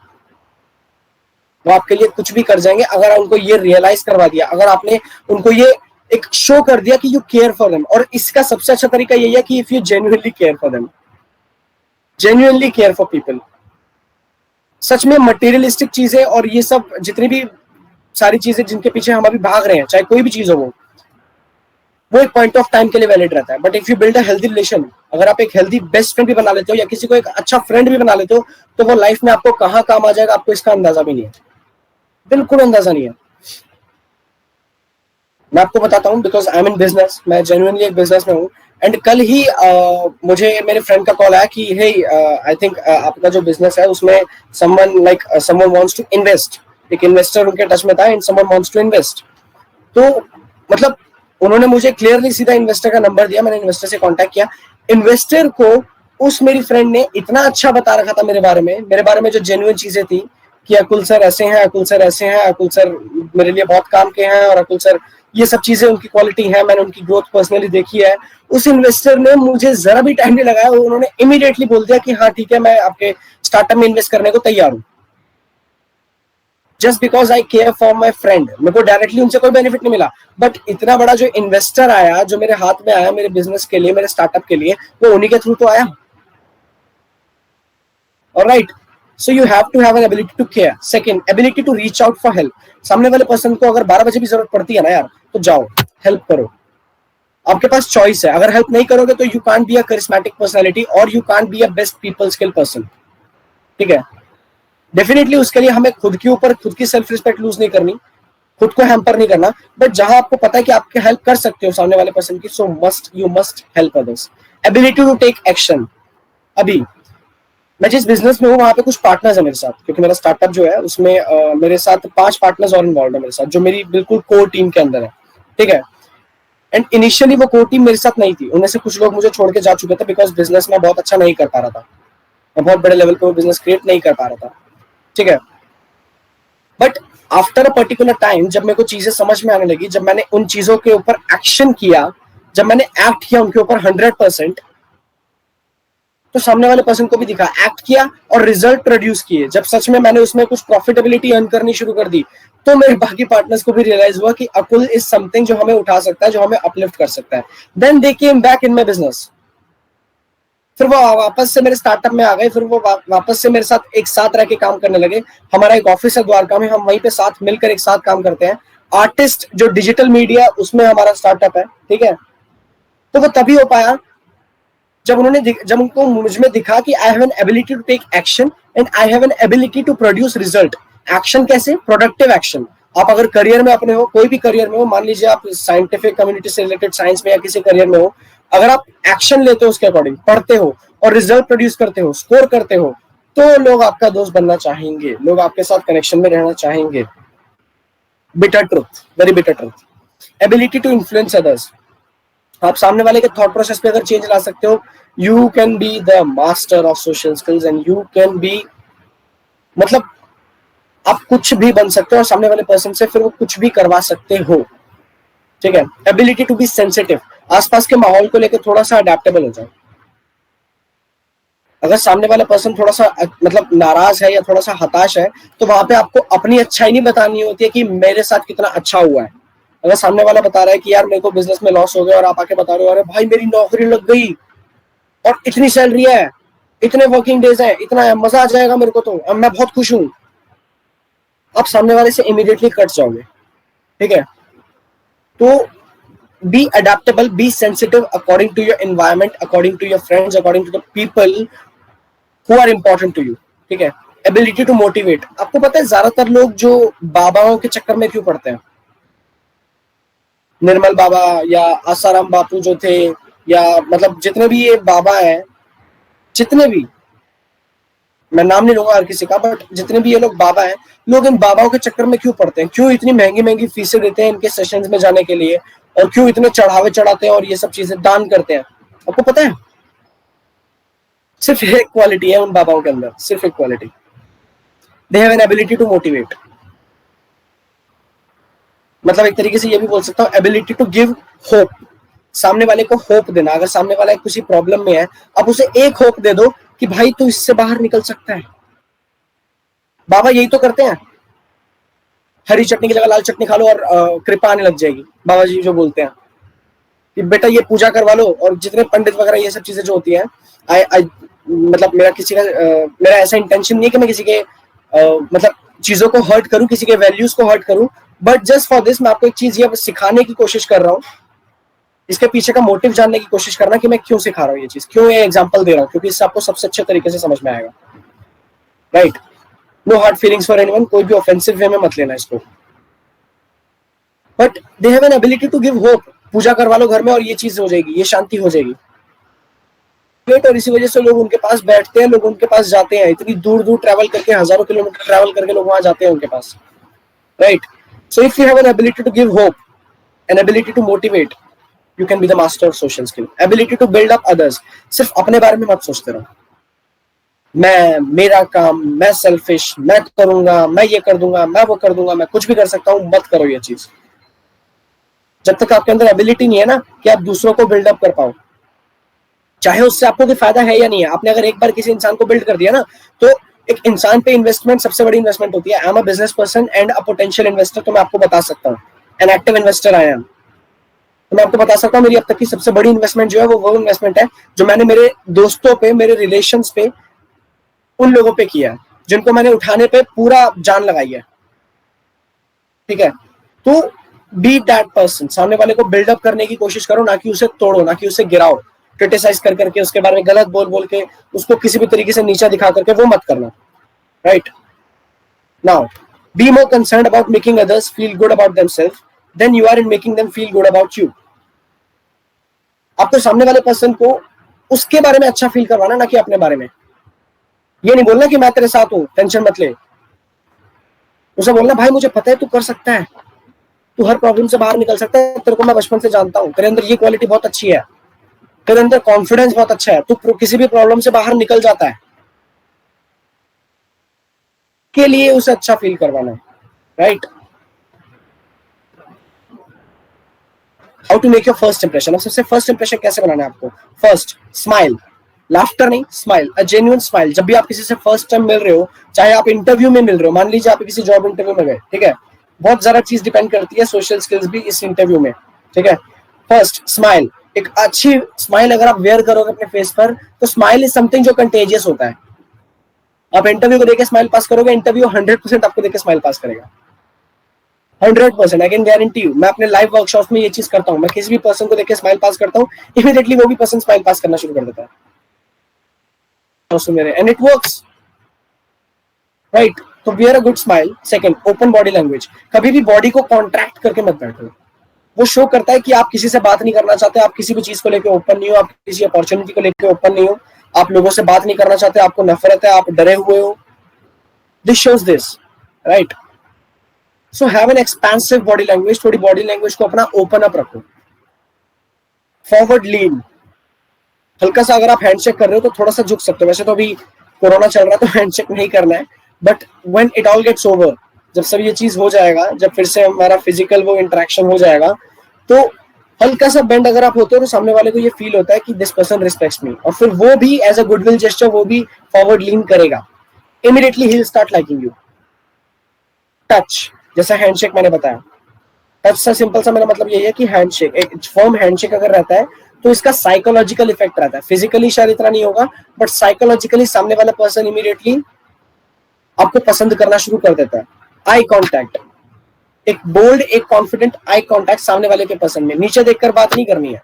Speaker 3: वो आपके लिए कुछ भी कर जाएंगे। अगर उनको ये रियलाइज करवा दिया, अगर आपने उनको ये एक शो कर दिया कि यू केयर फॉर देम। और इसका सबसे अच्छा तरीका यही है कि if you genuinely care for them, genuinely care for people, सच में मटेरियलिस्टिक चीजें और ये सब जितनी भी सारी चीजें जिनके पीछे हम अभी भाग रहे हैं, चाहे कोई भी चीज हो, वो एक पॉइंट ऑफ टाइम के लिए वैलिड रहता है, but if you build a healthy relation, अगर आप एक हेल्दी बेस्ट फ्रेंड भी बना लेते हो या किसी को एक अच्छा फ्रेंड भी बना लेते हो, तो वो लाइफ में आपको कहाँ काम आ जाएगा आपको इसका अंदाजा भी नहीं है, बिल्कुल अंदाजा नहीं है। मैं आपको बताता हूँ, because I am in business, मैं जेन्युइनली एक बिजनेस में हूँ। एंड कल ही मुझे मेरे फ्रेंड का कॉल आया कि हे आई थिंक आपका जो बिजनेस है उसमें समवन वांट्स टू इन्वेस्ट, एक इन्वेस्टर उनके टच में था and someone wants to invest. तो मतलब उन्होंने मुझे क्लियरली सीधा इन्वेस्टर का नंबर दिया, मैंने इन्वेस्टर से कांटेक्ट किया। इन्वेस्टर को उस मेरी फ्रेंड ने इतना अच्छा बता रखा था मेरे बारे में जो जेन्युइन चीजें थी कि अकुल सर ऐसे हैं, अकुल सर ऐसे हैं, अकुल सर मेरे लिए बहुत काम के हैं, और अकुल सर ये सब चीजें उनकी क्वालिटी है, मैंने उनकी ग्रोथ पर्सनली देखी है। उस इन्वेस्टर ने मुझे जरा भी टाइम नहीं लगाया, उन्होंने इमीडिएटली बोल दिया कि हाँ ठीक है, मैं आपके स्टार्टअप में इन्वेस्ट करने को तैयार हूँ। Just because I care for my friend. मेरे को डायरेक्टली उनसे कोई बेनिफिट नहीं मिला, बट इतना बड़ा जो इन्वेस्टर आया, जो मेरे हाथ में आया मेरे बिजनेस के लिए, मेरे स्टार्टअप के लिए, वो उन्हीं के थ्रू तो आया। Alright, so you have to have an ability to care. Second, ability to reach out for help. सामने वाले पर्सन को अगर 12 बजे भी जरूरत पड़ती है ना यार, तो जाओ हेल्प करो। आपके पास चॉइस है, अगर हेल्प नहीं करोगे तो you can't be a charismatic personality और you can't be a best people skill person. ठीक है, डेफिनेटली उसके लिए हमें खुद के ऊपर खुद की सेल्फ रिस्पेक्ट लूज नहीं करनी, खुद को हैम्पर नहीं करना, बट जहां आपको पता है कि आपके हेल्प कर सकते हो सामने वाले पर्सन की, so you must help others. Ability to take action. अभी मैं जिस बिजनेस में हूँ वहां पे कुछ पार्टनर्स है मेरे साथ, क्योंकि मेरा स्टार्टअप जो है उसमें मेरे साथ 5 पार्टनर्स और इन्वॉल्व है मेरे साथ, जो मेरी बिल्कुल कोर टीम के अंदर है। ठीक है, एंड इनिशियली वो कोर टीम मेरे साथ नहीं थी, उनमें से कुछ लोग मुझे छोड़ के जा चुके थे बिकॉज बिजनेस में बहुत अच्छा नहीं कर पा रहा था, मैं बहुत बड़े लेवल पे वो बिजनेस क्रिएट नहीं कर पा रहा था। ठीक है, but after a particular time जब मेरे को चीजें समझ में आने लगी, जब मैंने उन चीजों के ऊपर एक्शन किया, जब मैंने एक्ट किया उनके ऊपर 100%, तो सामने वाले पर्सन को भी दिखा, एक्ट किया और रिजल्ट प्रोड्यूस किए। जब सच में मैंने उसमें कुछ प्रॉफिटेबिलिटी अर्न करनी शुरू कर दी, तो मेरे बाकी पार्टनर्स को भी रियलाइज हुआ कि अकुल इज समथिंग जो हमें उठा सकता है, जो हमें अपलिफ्ट कर सकता है। Then they came back in my business. फिर वो वापस से मेरे स्टार्टअप में आ गए, फिर वो वापस से मेरे साथ एक साथ रह के काम करने लगे। हमारा एक ऑफिस है द्वारका में, हम वहीं पे साथ मिलकर एक साथ काम करते हैं। आर्टिस्ट जो डिजिटल मीडिया, उसमें हमारा स्टार्टअप है। ठीक है, तो वो तभी हो पाया जब उनको मुझ में दिखा कि I have an ability to take action and I have an ability to produce result. Action कैसे? Productive action. आप अगर करियर में अपने हो, कोई भी करियर में हो, मान लीजिए आप साइंटिफिक कम्युनिटी से रिलेटेड साइंस में या किसी करियर में हो, अगर आप एक्शन लेते हो उसके अकॉर्डिंग, पढ़ते हो और रिजल्ट प्रोड्यूस करते हो, स्कोर करते हो, तो लोग आपका दोस्त बनना चाहेंगे, लोग आपके साथ कनेक्शन में रहना चाहेंगे। Bitter truth, very bitter truth. Ability to influence others. आप सामने वाले के थॉट प्रोसेस पे अगर चेंज ला सकते हो, you can be the master of social skills and you can be, मतलब आप कुछ भी बन सकते हो और सामने वाले पर्सन से फिर वो कुछ भी करवा सकते हो। ठीक है, एबिलिटी टू बी सेंसिटिव। आसपास के माहौल को लेकर थोड़ा सा अडेप्टेबल हो जाओ। अगर सामने वाला पर्सन थोड़ा सा मतलब नाराज है या थोड़ा सा हताश है, तो वहां पे आपको अपनी अच्छाई नहीं बतानी होती है कि मेरे साथ कितना अच्छा हुआ है। अगर सामने वाला बता रहा है कि यार मेरे को बिजनेस में लॉस हो गया, और आप आके बता रहे हो अरे भाई मेरी नौकरी लग गई और इतनी सैलरी है, इतने वर्किंग डेज है, इतना है, मजा आ जाएगा मेरे को, तो अब मैं बहुत खुश हूं, आप सामने वाले से इमीडिएटली कट जाओगे। ठीक है, तो be adaptable, be sensitive according to your environment, according to your friends, according to the people who are important to you. ठीक है, एबिलिटी टू मोटिवेट। आपको पता है ज्यादातर लोग जो बाबाओं के चक्कर में क्यों पड़ते हैं? निर्मल बाबा या आसाराम बापू जो थे, या मतलब जितने भी ये बाबा हैं, जितने भी, मैं नाम नहीं लूंगा हर किसी का, बट जितने भी ये लोग बाबा हैं, लोग इन बाबाओं के चक्कर में क्यों पड़ते हैं? क्यों इतनी महंगी महंगी फीसें देते हैं इनके सेशंस में जाने के लिए, और क्यों इतने चढ़ावे चढ़ाते हैं और ये सब चीजें दान करते हैं? आपको पता है? सिर्फ एक क्वालिटी है उन बाबाओं के अंदर, सिर्फ एक quality, they have an ability to motivate. मतलब एक तरीके से ये भी बोल सकता हूँ, एबिलिटी टू गिव होप। सामने वाले को होप देना। अगर सामने वाला किसी प्रॉब्लम में है, आप उसे एक होप दे दो कि भाई तू इससे बाहर निकल सकता है। बाबा यही तो करते हैं, हरी चटनी की जगह लाल चटनी खा लो और कृपा आने लग जाएगी। बाबा जी जो बोलते हैं कि बेटा ये पूजा करवा लो, और जितने पंडित वगैरह ये सब चीजें जो होती हैं, मतलब मेरा ऐसा इंटेंशन नहीं है कि मैं किसी के मतलब चीजों को हर्ट करूं, किसी के वैल्यूज को हर्ट करूं, बट जस्ट फॉर दिस मैं आपको एक चीज ये सिखाने की कोशिश कर रहा हूं इसके पीछे का मोटिव जानने की कोशिश करना कि मैं क्यों सिखा रहा हूँ ये चीज, क्यों ये एग्जांपल दे रहा हूँ, क्योंकि इससे आपको सबसे अच्छे तरीके से समझ में आएगा, right. No hard feelings for anyone, कोई भी ऑफेंसिव वे में मत लेना इसको, but they have an ability to give hope. पूजा करवा लो घर में और ये चीज हो जाएगी, ये शांति हो जाएगी, और इसी वजह से लोग उनके पास बैठते हैं, लोग उनके पास जाते हैं, इतनी दूर दूर ट्रैवल करके, हजारों किलोमीटर ट्रैवल करके लोग वहां जाते हैं उनके पास, right. So if you have an ability to give hope, an ability to motivate, you can be the master of social skill. Ability to build up others. सिर्फ अपने बारे में मत सोचते रहो, मैं, मेरा काम, मैं सेल्फिश, मैं करूंगा, मैं ये कर दूंगा, मैं वो कर दूंगा, मैं कुछ भी कर सकता हूं, मत करो ये चीज। जब तक आपके अंदर एबिलिटी नहीं है ना कि आप दूसरों को बिल्डअप कर पाओ, चाहे उससे आपको कोई फायदा है या नहीं है, आपने अगर एक बार किसी इंसान को बिल्ड कर दिया ना, तो एक इंसान पे इन्वेस्टमेंट सबसे बड़ी इन्वेस्टमेंट होती है। I am a business person and a potential investor, तो मैं आपको बता सकता हूँ, an active investor I am, तो मैं आपको बता सकता हूँ मेरी अब तक की सबसे बड़ी इन्वेस्टमेंट जो है वो इन्वेस्टमेंट है जो मैंने मेरे दोस्तों पे, मेरे रिलेशंस पे, उन लोगों पे किया है जिनको मैंने उठाने पे पूरा जान लगाई है, ठीक है। तो बी दैट पर्सन, सामने वाले को बिल्डअप करने की कोशिश करो, ना कि उसे तोड़ो, ना कि उसे गिराओ, क्रिटिसाइज कर करके, उसके बारे में गलत बोल बोल के, उसको किसी भी तरीके से नीचा दिखा करके, वो मत करना, right. Now be more concerned about making others feel good about themselves than you are in making them feel good about you. आपको सामने वाले पर्सन को उसके बारे में अच्छा फील करवाना, ना कि अपने बारे में। ये नहीं बोलना कि मैं तेरे साथ हूं, टेंशन मत ले। उसे बोलना भाई मुझे पता है तू कर सकता है, तू हर प्रॉब्लम से बाहर निकल सकता है, तेरे को मैं बचपन से जानता हूं, तेरे अंदर ये क्वालिटी बहुत अच्छी है, तेरे अंदर कॉन्फिडेंस बहुत अच्छा है, तू किसी भी प्रॉब्लम से बाहर निकल जाता है, के लिए उसे अच्छा फील करवाना है, right. How to make your first impression. अब सबसे फर्स्ट इंप्रेशन कैसे बनाना है आपको? फर्स्ट, स्माइल, लाफ्टर नहीं, स्माइल, अ जेन्युइन स्माइल। जब भी आप किसी से फर्स्ट टाइम मिल रहे हो, चाहे आप इंटरव्यू में मिल रहे हो, मान लीजिए आप किसी जॉब इंटरव्यू में गए, ठीक है, बहुत ज्यादा चीज डिपेंड करती है, सोशल स्किल्स भी इस इंटरव्यू में, ठीक है। फर्स्ट, स्माइल, एक अच्छी स्माइल अगर आप वेयर करोगे अपने फेस पर, तो स्माइल इज समथिंग जो कंटेजियस होता है। आप इंटरव्यू को देके स्माइल पास करोगे, इंटरव्यू 100% आपको देके स्माइल पास करेगा, 100%, आई कैन गारंटी यू। मैं अपने लाइव वर्कशॉप में ये चीज करता हूँ, मैं किसी भी पर्सन को देख के स्माइल पास करता हूँ, इमीडिएटली वो भी पर्सन स्माइल पास करना शुरू कर देता है मेरे, एंड इट वर्क्स, राइट। तो wear a good smile. Second, open body language. कभी भी बॉडी को कॉन्ट्रैक्ट करके मत बैठो, वो शो करता है कि आप किसी से बात नहीं करना चाहते, आप किसी भी चीज को लेकर ओपन नहीं हो, आप किसी अपॉर्चुनिटी को लेकर ओपन नहीं हो, आप लोगों से बात नहीं करना चाहते, आपको नफरत है, आप डरे हुए हो। This shows this, right. So have an expensive body language. थोड़ी बॉडी लैंग्वेज को अपना ओपन अप रखो। फॉरवर्ड लीन, हल्का सा अगर आप हैंडशेक कर रहे हो तो थोड़ा सा झुक सकते हो। वैसे तो अभी कोरोना चल रहा है तो हैंडशेक नहीं करना है, but when it all gets over, जब सब ये चीज हो जाएगा, जब फिर से हमारा फिजिकल वो इंटरेक्शन हो जाएगा, तो हल्का सा बेंड अगर आप होते हो तो सामने वाले को ये फील होता है कि दिस पर्सन रिस्पेक्ट्स मी, और फिर वो भी एज अ गुडविल जेस्चर वो भी फॉरवर्ड लीन करेगा। Immediately he will start liking you. Touch, जैसा हैंडशेक मैंने बताया, टच सा सिंपल सा मेरा मतलब यही है कि हैंडशेक, एक फर्म हैंडशेक अगर रहता है तो इसका साइकोलॉजिकल इफेक्ट रहता है। फिजिकली शायद इतना नहीं होगा, बट साइकोलॉजिकली सामने वाला पर्सन इमीडिएटली आपको पसंद करना शुरू कर देता है। आई कांटेक्ट, एक बोल्ड, एक कॉन्फिडेंट आई कांटेक्ट सामने वाले के पर्सन में। नीचे देखकर बात नहीं करनी है।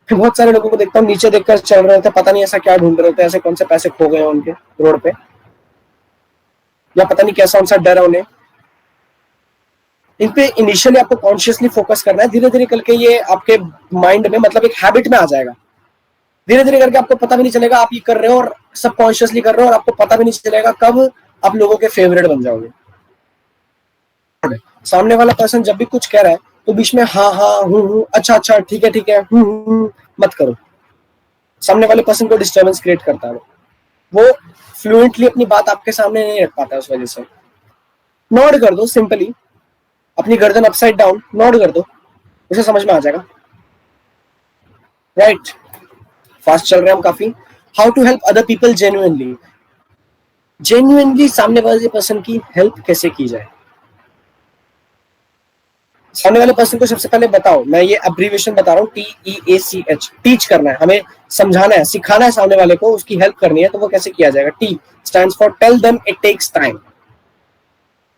Speaker 3: बहुत सारे लोगों को देखता हूँ नीचे देखकर चल रहे थे, पता नहीं ऐसा क्या ढूंढ रहे थे, ऐसे कौन से पैसे खो गए उनके रोड पे, या पता नहीं कैसा उनसा डर है उन्हें। इन पे इनिशियली आपको कॉन्शियसली फोकस करना है, धीरे धीरे करके ये आपके माइंड में, मतलब एक हैबिट में आ जाएगा। धीरे धीरे करके आपको पता भी नहीं चलेगा आप ये कर रहे हो, और सबकॉन्शियसली कर रहे हो, और आपको पता भी नहीं चलेगा कब आप लोगों के फेवरेट बन जाओगे। सामने वाला पर्सन जब भी कुछ कह रहा है तो बीच में हाँ हाँ हूँ अच्छा अच्छा ठीक है मत करो। सामने वाले पर्सन को डिस्टर्बेंस क्रिएट करता है, वो फ्लुएंटली अपनी बात आपके सामने नहीं रख पाता है। उस वजह से नोड कर दो, सिंपली अपनी गर्दन अपसाइड डाउन नोड कर दो, उसे समझ में आ जाएगा, राइट। फास्ट चल रहे हैं हम काफी। How to help other people genuinely. Genuinely सामने वाले पर्सन की हेल्प कैसे की जाए। सामने वाले पर्सन को सबसे पहले बताओ, मैं ये अब्रीविएशन बता रहा हूँ, TEACH, टीच करना है, हमें समझाना है, सिखाना है सामने वाले को, उसकी हेल्प करनी है। तो वो कैसे किया जाएगा? T stands for tell them it takes time,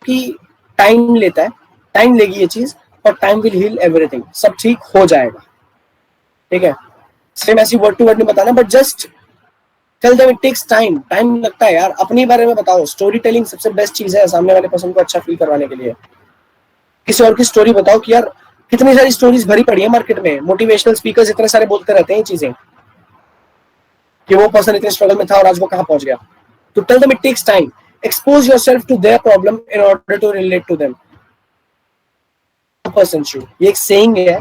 Speaker 3: कि टाइम लेता है, टाइम लेगी ये चीज, और टाइम विल हील एवरीथिंग, सब ठीक हो जाएगा। ठीक है, सेम ऐसी वर्ड टू वर्ड नहीं बताना, but just tell them it takes time, time लगता है यार। अपनी बारे में बताओ, स्टोरी टेलिंग सबसे बेस्ट चीज है सामने वाले पर्सन को अच्छा फील करवाने के लिए। किसी और की स्टोरी बताओ कि यार कितनी सारी स्टोरीज भरी पड़ी है मार्केट में, मोटिवेशनल स्पीकर्स इतने सारे बोलते रहते हैं ये चीजें कि वो पर्सन इतने स्ट्रगल में था और आज वो कहां पहुंच गया। तो tell them it takes time, expose yourself to their problem in order to relate to them. Person shoe, ये एक सेइंग है,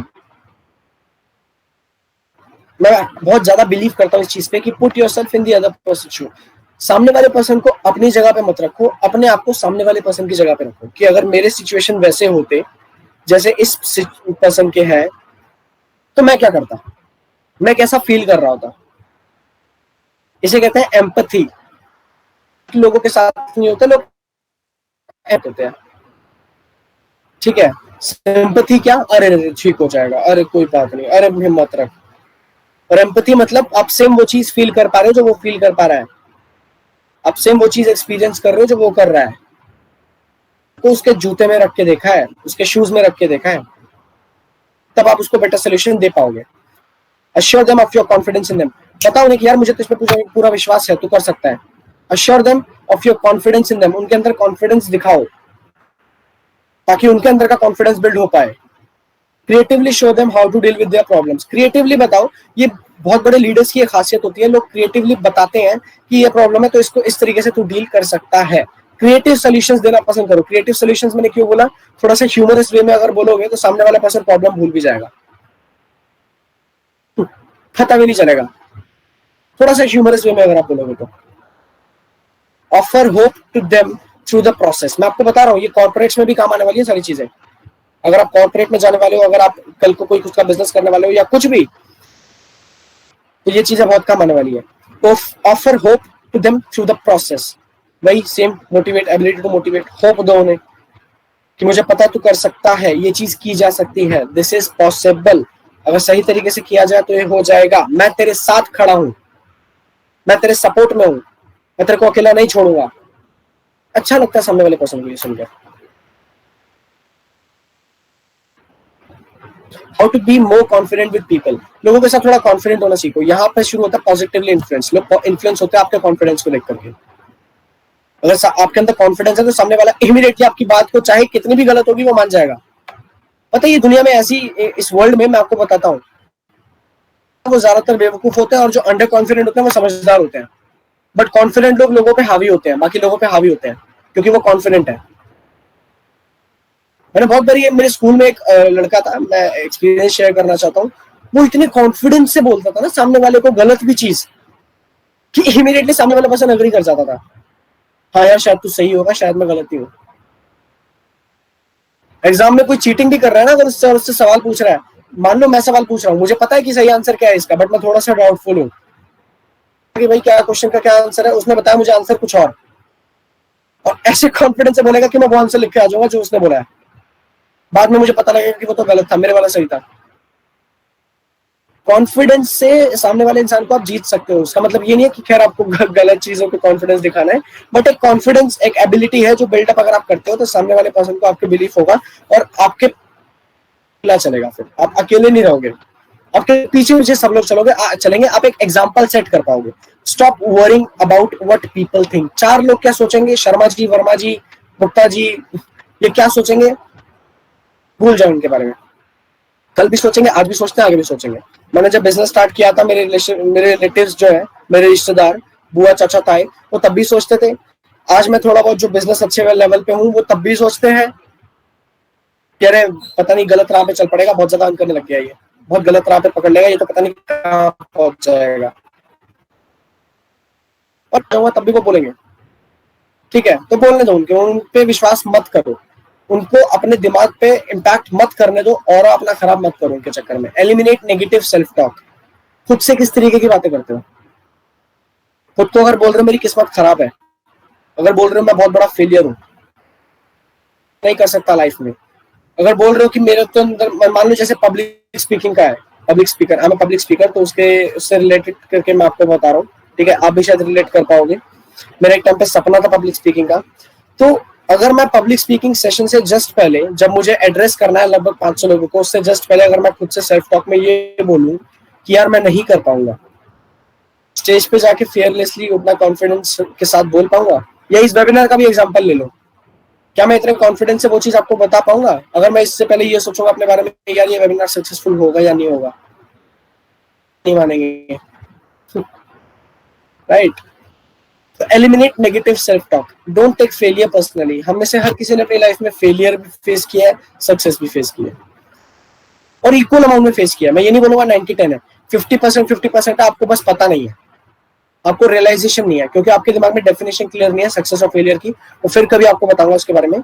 Speaker 3: मैं बहुत ज्यादा बिलीव करता हूँ इस चीज पे कि put yourself in the other person shoe. सामने वाले पर्सन को अपनी जगह पे मत रखो, अपने आप को सामने वाले पर्सन की जगह पे रखो कि अगर मेरे सिचुएशन वैसे होते जैसे इस पर्सन के है तो मैं क्या करता, मैं कैसा फील कर रहा होता। इसे कहते हैं एम्पैथी। लोगों के साथ नहीं होते, लोग होते हैं, ठीक है। सिंपैथी क्या, अरे ठीक हो जाएगा, अरे कोई बात नहीं, अरे हिम्मत रख। और एम्पैथी मतलब आप सेम वो चीज फील कर पा रहे हो जो वो फील कर पा रहा है, आप सेम वो चीज एक्सपीरियंस कर रहे हो जो वो कर रहा है। तो उसके जूते में रख के देखा है, उसके शूज में रख के देखा है, तब आप उसको बेटर सोल्यूशन दे पाओगे। Assure them of your confidence in them, बताओ उन्हें कि यार मुझे तुझ पे पूरा विश्वास है, तू कर सकता है। Assure them of your confidence in them, उनके अंदर कॉन्फिडेंस दिखाओ ताकि उनके अंदर का कॉन्फिडेंस बिल्ड हो पाए। Creatively show them how to deal with their problems, creatively बताओ। ये बहुत बड़े लीडर्स की एक खासियत होती है, लोग क्रिएटिवली बताते हैं कि ये प्रॉब्लम है तो इसको इस तरीके से तू डील कर सकता है। क्रिएटिव सॉल्यूशंस देना पसंद करो। क्रिएटिव सॉल्यूशंस मैंने क्यों बोला, थोड़ा सा ह्यूमरस वे में अगर बोलोगे तो सामने वाला पर्सन प्रॉब्लम भूल भी जाएगा, पता भी नहीं चलेगा। थोड़ा सा ह्यूमरस वे में अगर आप बोलोगे तो offer hope to them through the process. मैं आपको बता रहा हूँ ये कॉर्पोरेट्स में भी काम आने वाली है सारी चीजें। अगर आप कॉर्पोरेट में जाने वाले हो, अगर आप कल को कोई कुछ का बिजनेस करने वाले हो या कुछ भी, तो ये चीजें बहुत काम आने वाली है। तो offer hope to them through the process, वही same motivate, ability to motivate, hope दो उन्हें कि मुझे पता तू कर सकता है, ये चीज की जा सकती है, दिस इज पॉसिबल, अगर सही तरीके से किया जाए तो ये हो जाएगा, मैं तेरे साथ खड़ा हूं, मैं तेरे सपोर्ट में हूं, मैं तेरे को अकेला नहीं छोड़ूंगा। अच्छा लगता है सामने वाले पर्सन को ये सुनकर। How to be more confident with people, लोगों के साथ थोड़ा कॉन्फिडेंट होना सीखो। यहाँ पे शुरू होता है पॉजिटिवली इन्फ्लुएंस, लोग इन्फ्लुएंस होते हैं आपके कॉन्फिडेंस को लेकर के। अगर आपके अंदर कॉन्फिडेंस है तो सामने वाला इमीडिएटली आपकी बात को चाहे कितनी भी गलत होगी वो मान जाएगा। पता है ये दुनिया में ऐसी, इस वर्ल्ड में मैं आपको बताता हूँ, वो ज्यादातर बेवकूफ होते हैं और जो अंडर कॉन्फिडेंट होते हैं वो समझदार होते हैं। बट कॉन्फिडेंट लोग लोगों पे हावी होते हैं, बाकी लोगों पे हावी होते हैं क्योंकि वो कॉन्फिडेंट है। मैंने बहुत बार, मेरे स्कूल में एक लड़का था, मैं एक्सपीरियंस शेयर करना चाहता हूँ। वो इतने कॉन्फिडेंस से बोलता था ना सामने वाले को गलत भी चीज कि इमीडिएटली सामने वाला पर्सन एग्री कर जाता था, हाँ यार शायद तू सही होगा, शायद मैं गलत ही हूँ। एग्जाम में कोई चीटिंग भी कर रहा है ना, अगर उससे सवाल पूछ रहा है, मान लो मैं सवाल पूछ रहा हूँ, मुझे पता है कि सही आंसर क्या है इसका, बट मैं थोड़ा सा डाउटफुल हूँ कि भाई क्या क्वेश्चन का क्या आंसर है, उसने बताया मुझे आंसर कुछ और ऐसे कॉन्फिडेंस से बोलेगा कि मैं वो आंसर लिख के आ जाऊंगा जो उसने बोला है। बाद में मुझे पता लगेगा कि वो तो गलत था, मेरे वाला सही था। कॉन्फिडेंस से सामने वाले इंसान को आप जीत सकते हो। उसका मतलब ये नहीं है कि खैर आपको गलत चीजों पे कॉन्फिडेंस दिखाना है, बट एक कॉन्फिडेंस, एक एबिलिटी है जो बिल्डअप अगर आप करते हो तो सामने वाले पर्सन को आपके बिलीफ होगा और आपके चलेगा, फिर आप अकेले नहीं रहोगे, आपके पीछे पीछे सब लोग चलेंगे, आप एक एग्जाम्पल सेट कर पाओगे। Stop worrying about what people think. 4 लोग क्या सोचेंगे, शर्मा जी, वर्मा जी, गुप्ता जी, ये क्या सोचेंगे, भूल जाओ उनके बारे में। कल भी सोचेंगे, आज भी सोचते हैं, आगे भी सोचेंगे। मैंने जब बिजनेस स्टार्ट किया था, मेरे रिलेटिव्स जो है, मेरे रिश्तेदार, बुआ चाचा ताए, वो तब भी सोचते थे। आज मैं थोड़ा बहुत जो बिजनेस अच्छे लेवल पे हूँ, वो तब भी सोचते हैं कि अरे पता नहीं गलत राह पे चल पड़ेगा, बहुत ज्यादा करने लग गया, ये बहुत गलत राह पे पकड़ लेगा, ये तो पता नहीं कहाँ पहुंच जाएगा। और तब भी वो बोलेंगे, ठीक है तो बोलने दो, उन पे विश्वास मत करो, उनको अपने दिमाग पे इम्पैक्ट मत करने दो और अपना खराब मत करो उनके चक्कर में। Eliminate negative self talk. खुद से किस तरीके की बातें करते हो? खुद को अगर बोल रहे हो मेरी किस्मत खराब है, अगर बोल रहे हो मैं बहुत बड़ा फेलियर हूँ, नहीं कर सकता लाइफ में, अगर बोल रहे हो कि मेरे तो अंदर, मान लो जैसे पब्लिक स्पीकिंग का है, पब्लिक स्पीकर, मैं पब्लिक स्पीकर, तो उससे रिलेटेड करके मैं आपको बता रहा हूँ, ठीक है, आप भी शायद रिलेट कर पाओगे। मेरा एक टाइम पे सपना था पब्लिक स्पीकिंग का। तो अगर मैं पब्लिक स्पीकिंग सेशन से जस्ट पहले, जब मुझे एड्रेस करना है लगभग 500 लोगों को, उससे जस्ट पहले अगर मैं खुद से सेल्फ टॉक में ये बोलूं कि यार मैं नहीं कर पाऊंगा, स्टेज पे जाके फेयरलेसली उतना कॉन्फिडेंस के साथ बोल पाऊंगा? या इस वेबिनार का भी एग्जांपल ले लो, क्या मैं इतने कॉन्फिडेंस से वो चीज आपको बता पाऊंगा अगर मैं इससे पहले ये सोचूंगा अपने बारे में यार ये वेबिनार सक्सेसफुल होगा या नहीं होगा? नहीं मानेंगे, राइट? तो eliminate negative self talk, don't take failure personally. हम में से हर किसी ने अपनी लाइफ में फेलियर भी फेस किया है, सक्सेस भी फेस किया है, और इक्वल अमाउंट में फेस किया है। मैं ये नहीं बोलूंगा 90-10 है, 50% है, आपको बस पता नहीं है, आपको रियलाइजेशन नहीं है, क्योंकि आपके दिमाग में डेफिनेशन क्लियर नहीं है सक्सेस और फेलियर की, और फिर कभी आपको बताऊंगा उसके बारे में।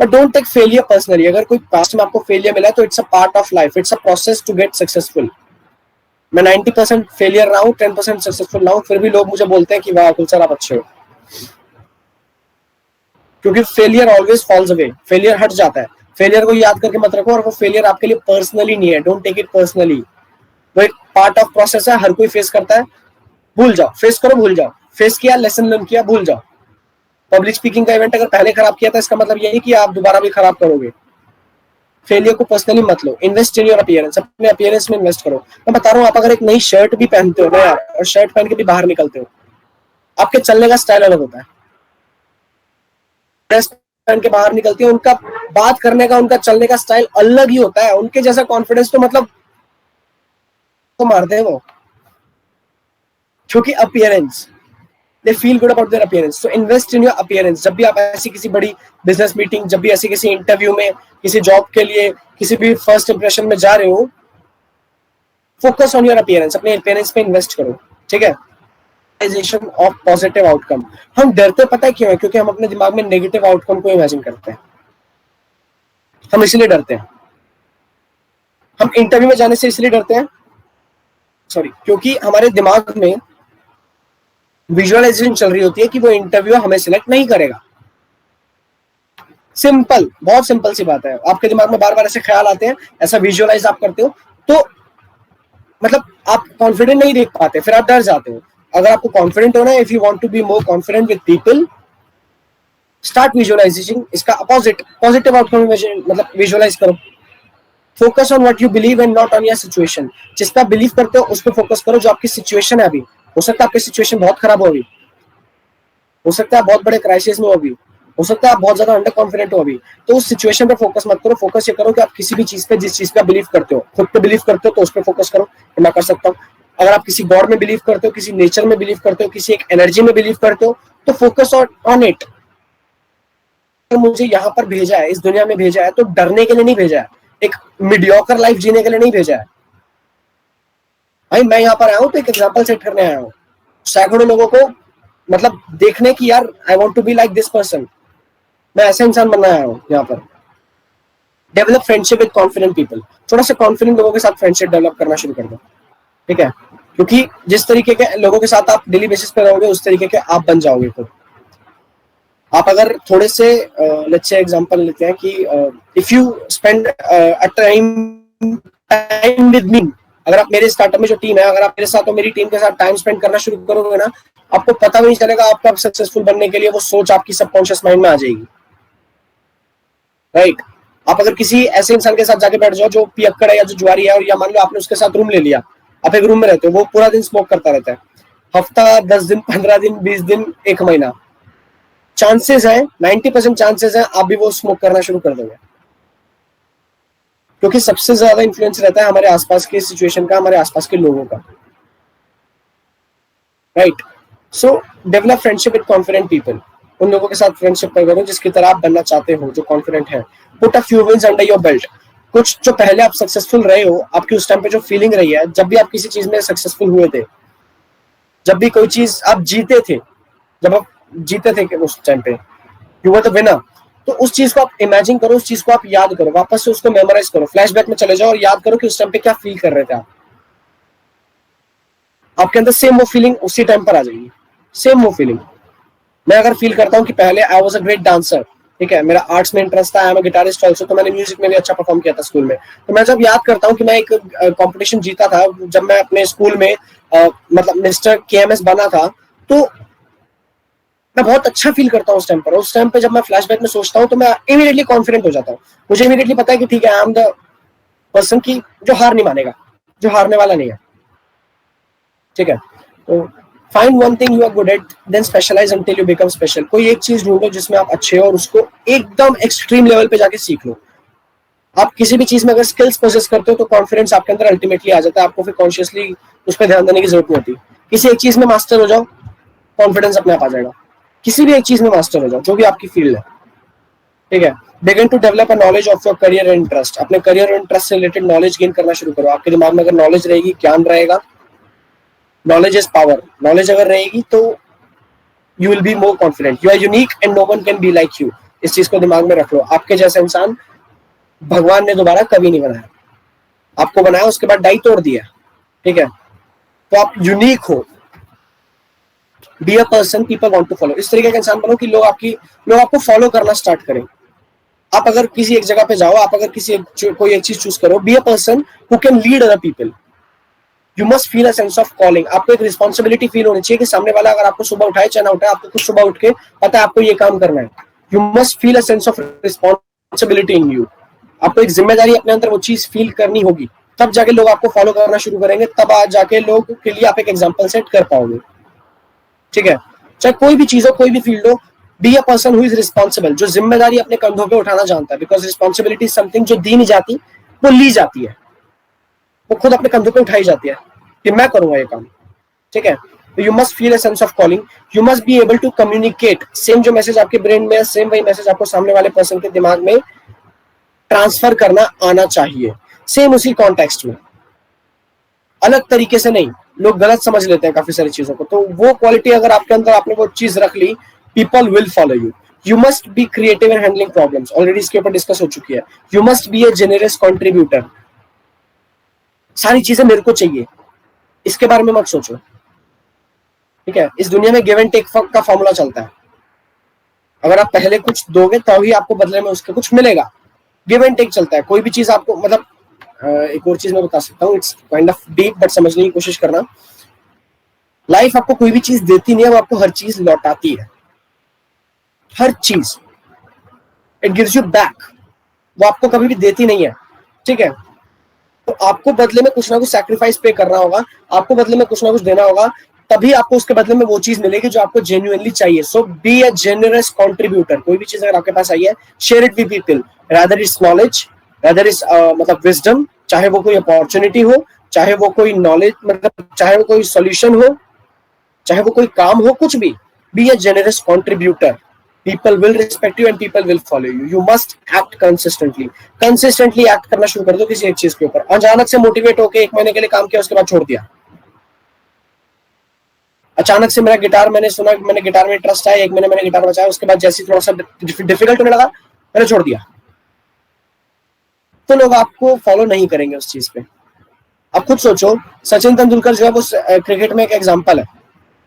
Speaker 3: But don't take failure personally. अगर कोई पास्ट में आपको फेलियर मिला है तो it's a part of life, it's a process to get successful. मैं 90% फेलियर रहा हूँ, 10% सक्सेसफुल रहा हूँ, फिर भी लोग मुझे बोलते हैं कि वाह कुल सर आप अच्छे हो, क्योंकि failure always falls away, failure हट जाता है। फेलियर को याद करके मत रखो, और वो फेलियर आपके लिए पर्सनली नहीं है, डोंट टेक इट पर्सनली। वो एक पार्ट ऑफ प्रोसेस है, हर कोई फेस करता है, भूल जाओ, फेस करो, भूल जाओ, फेस किया, लेसन लर्न किया, भूल जाओ। पब्लिक स्पीकिंग का इवेंट अगर पहले खराब किया था, इसका मतलब ये नहीं कि आप दोबारा भी खराब करोगे। फेलियर को पर्सनली मत लो, इन्वेस्ट इन योर अपीयरेंस, अपने अपीयरेंस में इन्वेस्ट करो। मैं बता रहा हूँ, आप अगर एक नई शर्ट भी पहनते हो ना यार, और शर्ट पहन के भी बाहर निकलते हो, आपके चलने का स्टाइल अलग होता है। ड्रेस पहन के बाहर निकलती है, उनका बात करने का, उनका चलने का स्टाइल अलग ही होता है, उनके जैसा कॉन्फिडेंस तो मतलब तो मारते हैं वो, क्योंकि appearance, they feel good about their appearance. So invest in your appearance. जब भी आप ऐसी किसी बड़ी बिजनेस मीटिंग, जब भी ऐसी किसी इंटरव्यू में, किसी जॉब के लिए, किसी भी फर्स्ट इंप्रेशन में जा रहे हो, फोकस ऑन योर अपीयरेंस, अपने अपीयरेंस पे इन्वेस्ट करो, ठीक है? Of positive outcome. हम डरते पता है क्यों है? क्योंकि हम अपने दिमाग में नेगेटिव आउटकम को इमेजिन करते हैं, हम इसलिए डरते हैं। हम इंटरव्यू में जाने से इसलिए डरते हैं, सॉरी, क्योंकि हमारे दिमाग में विजुअलाइजेशन चल रही होती है कि वो इंटरव्यू हमें सिलेक्ट नहीं करेगा। सिंपल, बहुत सिंपल सी बात है। आपके दिमाग में बार बार ऐसे ख्याल आते हैं, ऐसा विजुअलाइज आप करते हो, तो मतलब आप कॉन्फिडेंट नहीं देख पाते, फिर आप डर जाते हो। अगर आपको कॉन्फिडेंट होना है, if you want to be more confident with people, start visualising, इसका अपोजिट, पॉजिटिव आउटकम मतलब विजुअलाइज करो। Focus on what you believe and not on your situation. जिस पर आप बिलीव करते हो उस पर फोकस करो, जो आपकी सिचुएशन है अभी। हो सकता है आपकी सिचुएशन बहुत खराब हो अभी, हो सकता है आप बहुत बड़े क्राइसिस में हो अभी, हो सकता है आप बहुत ज्यादा अंडर कॉन्फिडेंट हो अभी, तो उस सिचुएशन पे फोकस मत करो। फोकस ये करो कि आप किसी भी चीज पे, जिस चीज पे बिलीव करते हो, खुद पे बिलीव करते हो, तो उस पर फोकस करो, मैं कर सकता हूँ। अगर आप किसी गॉड में बिलीव करते हो, किसी नेचर में बिलीव करते हो, किसी एक एनर्जी में बिलीव करते हो, तो फोकस ऑन इट। मुझे यहाँ पर भेजा है, इस दुनिया में भेजा है, तो डरने के लिए नहीं भेजा है, एक मीडियोकर लाइफ जीने के लिए नहीं भेजा है भाई। मैं यहाँ पर आया हूँ तो एक एग्जाम्पल सेट करने आया हूँ, सैकड़ों लोगों को मतलब देखने की, यार I want to be like this person, मैं ऐसा इंसान बनना आया हूँ यहाँ पर। Develop friendship with confident people. थोड़ा सा कॉन्फिडेंट लोगों के साथ फ्रेंडशिप डेवलप करना शुरू कर दो, ठीक है? क्योंकि जिस तरीके के लोगों के साथ आप डेली बेसिस पे रहोगे, उस तरीके के आप बन जाओगे खुद। आप अगर थोड़े से लेट्स से एग्जांपल लेते हैं कि if you spend a time with me, अगर आप मेरे स्टार्टअप में जो टीम है, अगर आप मेरे साथ और मेरी टीम के साथ टाइम स्पेंड करना शुरू करोगे ना, आपको पता भी नहीं चलेगा आप कब सक्सेसफुल बनने के लिए वो सोच आपकी सबकॉन्शियस माइंड में आ जाएगी, राइट? आप अगर किसी ऐसे इंसान के साथ जाके बैठ जाओ जो पियक्कड़ है या जो जुआरी है, और या मान लो आपने उसके साथ रूम ले लिया, आप एक रूम में रहते हो, वो पूरा दिन स्मोक करता रहता है, हफ्ता, 10 दिन, 15 दिन, 20 दिन, 1 महीना, चांसेस है 90% चांसेस है आप भी वो स्मोक करना शुरू कर दोगे, क्योंकि सबसे ज्यादा इन्फ्लुएंस रहता है हमारे आसपास की सिचुएशन का, हमारे आसपास के लोगों का, right? So develop friendship with confident people. उन लोगों के साथ फ्रेंडशिप करो जिसकी तरह आप बनना चाहते हो, जो कॉन्फिडेंट है। Put a few wins under your belt. कुछ जो पहले आप सक्सेसफुल रहे हो, आपकी उस टाइम पे जो फीलिंग रही है, जब भी आप किसी चीज में सक्सेसफुल हुए थे, जब भी कोई चीज आप जीते थे, जब आप जीते थे उस टाइम पे, यू वर द विनर, तो उस चीज को आप इमेजिन करो, उस चीज को आप याद करो, वापस से उसको मेमोराइज करो, फ्लैशबैक में चले जाओ और याद करो कि उस टाइम पे क्या फील कर रहे थे आप। आपके अंदर सेम वो फीलिंग उसी टाइम पर आ जाएगी, सेम वो फीलिंग। मैं अगर फील करता हूँ कि पहले I was a great dancer, ठीक है, मेरा आर्ट्स में इंटरेस्ट था, I am a guitarist also, तो मैंने म्यूजिक में भी अच्छा परफॉर्म किया था स्कूल में, तो मैं जब याद करता हूँ कि मैं एक कंपटीशन जीता था, जब मैं अपने स्कूल में मतलब मिस्टर केएमएस बना था, तो मैं बहुत अच्छा फील करता हूँ उस टाइम पर। उस टाइम पे जब मैं फ्लैशबैक में सोचता हूँ तो मैं इमीडिएटली कॉन्फिडेंट हो जाता हूँ, मुझे इमीडिएटली पता है कि ठीक है, आई एम द पर्सन की जो हार नहीं मानेगा, जो हारने वाला नहीं है, ठीक है। तो find one thing you are good at, then specialise until you become special. कोई एक चीज ढूंढो जिसमें आप अच्छे हो और उसको एकदम एक्सट्रीम लेवल पे जाके सीख लो। आप किसी भी चीज में अगर स्किल्स पोजेस करते हो तो कॉन्फिडेंस आपके अंदर अल्टीमेटली आ जाता है, आपको फिर कॉन्शियसली उस पर ध्यान देने की जरूरत नहीं होती। किसी एक चीज में मास्टर हो जाओ, कॉन्फिडेंस अपने आप आ जाएगा। किसी भी एक चीज में मास्टर हो जाओ, जो भी आपकी फील्ड है, ठीक है। Begin to develop a knowledge of your career and interest. अपने करियर और इंटरेस्ट से रिलेटेड नॉलेज गेन करना शुरू करो। आपके दिमाग में अगर नॉलेज रहेगी, ज्ञान रहेगा, नॉलेज इज पावर, नॉलेज अगर रहेगी तो you will be more confident. You are unique and no one can be like you. इस चीज को दिमाग में रख लो। आपके जैसा इंसान भगवान ने दोबारा कभी नहीं बनाया, आपको बनाया उसके बाद डाई तोड़ दिया, ठीक है। तो आप यूनिक हो, be a person people want to follow. इस तरीके का इंसान बनो कि लोग आपको फॉलो करना स्टार्ट करें। आप अगर किसी एक जगह पे जाओ, आप अगर कोई एक चीज चूज करो, B a person who can lead other people. You must feel a sense of calling. आपको एक रिस्पॉन्सिबिलिटी फील होनी चाहिए कि सामने वाला अगर आपको सुबह उठाए चाहे ना उठाए, आपको कुछ सुबह उठ के पता है आपको ये काम करना है। You must feel a sense of responsibility in you. आपको एक जिम्मेदारी अपने अंदर वो चीज फील करनी होगी, तब जाके लोग आपको फॉलो करना शुरू करेंगे, तब आज जाके लोग के लिए आप एक एग्जाम्पल सेट कर पाओगे, ठीक है। चाहे कोई भी चीज हो, कोई भी फील्ड हो, be a person who is responsible, जो जिम्मेदारी अपने कंधों पे उठाना जानता है। बिकॉज रिस्पॉन्सिबिलिटी इज समथिंग जो दी नहीं जाती, वो ली जाती है, वो खुद अपने कंधों पे उठाई जाती है कि मैं करूंगा ये काम, ठीक है। You must feel a sense of calling. You must be able to communicate. Same जो मैसेज आपके ब्रेन में है, सेम वही मैसेज आपको सामने वाले पर्सन के दिमाग में ट्रांसफर करना आना चाहिए, सेम उसी कॉन्टेक्स्ट में, अलग तरीके से नहीं। लोग गलत समझ लेते हैं काफी सारी चीजों को। तो वो क्वालिटी अगर आपके अंदर आपने वो चीज रख ली, people will follow you. You must be creative in handling problems. Already इसके ऊपर डिस्कस हो चुकी है। You must be a generous contributor. सारी चीजें मेरे को चाहिए, इसके बारे में मत सोचो, ठीक है। इस दुनिया में गिव एंड टेक का फॉर्मूला चलता है। अगर आप पहले कुछ दोगे तभी आपको बदले में उसके कुछ मिलेगा। गिव एंड टेक चलता है। कोई भी चीज आपको, मतलब एक और चीज मैं बता सकता हूँ, it's kind of deep, but समझने की कोशिश करना। लाइफ आपको कोई भी चीज देती नहीं है, वो आपको हर चीज लौटाती है, हर चीज। It gives you back. वो आपको कभी भी देती नहीं है, ठीक है। तो आपको बदले में कुछ ना कुछ सैक्रिफाइस पे करना होगा, आपको बदले में कुछ ना कुछ देना होगा, तभी आपको उसके बदले में वो चीज मिलेगी जो आपको जेन्युइनली चाहिए। सो बी अ जेनरस कॉन्ट्रीब्यूटर। कोई भी चीज अगर आपके पास आई है, share it with people, rather it's knowledge, rather it's मतलब विजडम, चाहे वो कोई अपॉर्चुनिटी हो, चाहे वो कोई नॉलेज, मतलब चाहे वो कोई सॉल्यूशन हो, चाहे वो कोई काम हो, कुछ भी। Be a generous contributor. People will respect you and people will follow you. You must act consistently act करना शुरू कर दो किसी एक चीज के ऊपर। अचानक से मोटिवेट होकर 1 महीने के लिए काम किया, उसके बाद छोड़ दिया। अचानक से मेरा गिटार, मैंने सुना, मैंने गिटार में इंटरेस्ट आया, 1 महीने मैंने गिटार बजाया, उसके बाद जैसे थोड़ा सा डिफिकल्ट होने लगा, मैंने छोड़ दिया। तो लोग आपको फॉलो नहीं करेंगे उस चीज पे। अब खुद सोचो, सचिन तेंदुलकर जो है वो क्रिकेट में एक एग्जांपल है,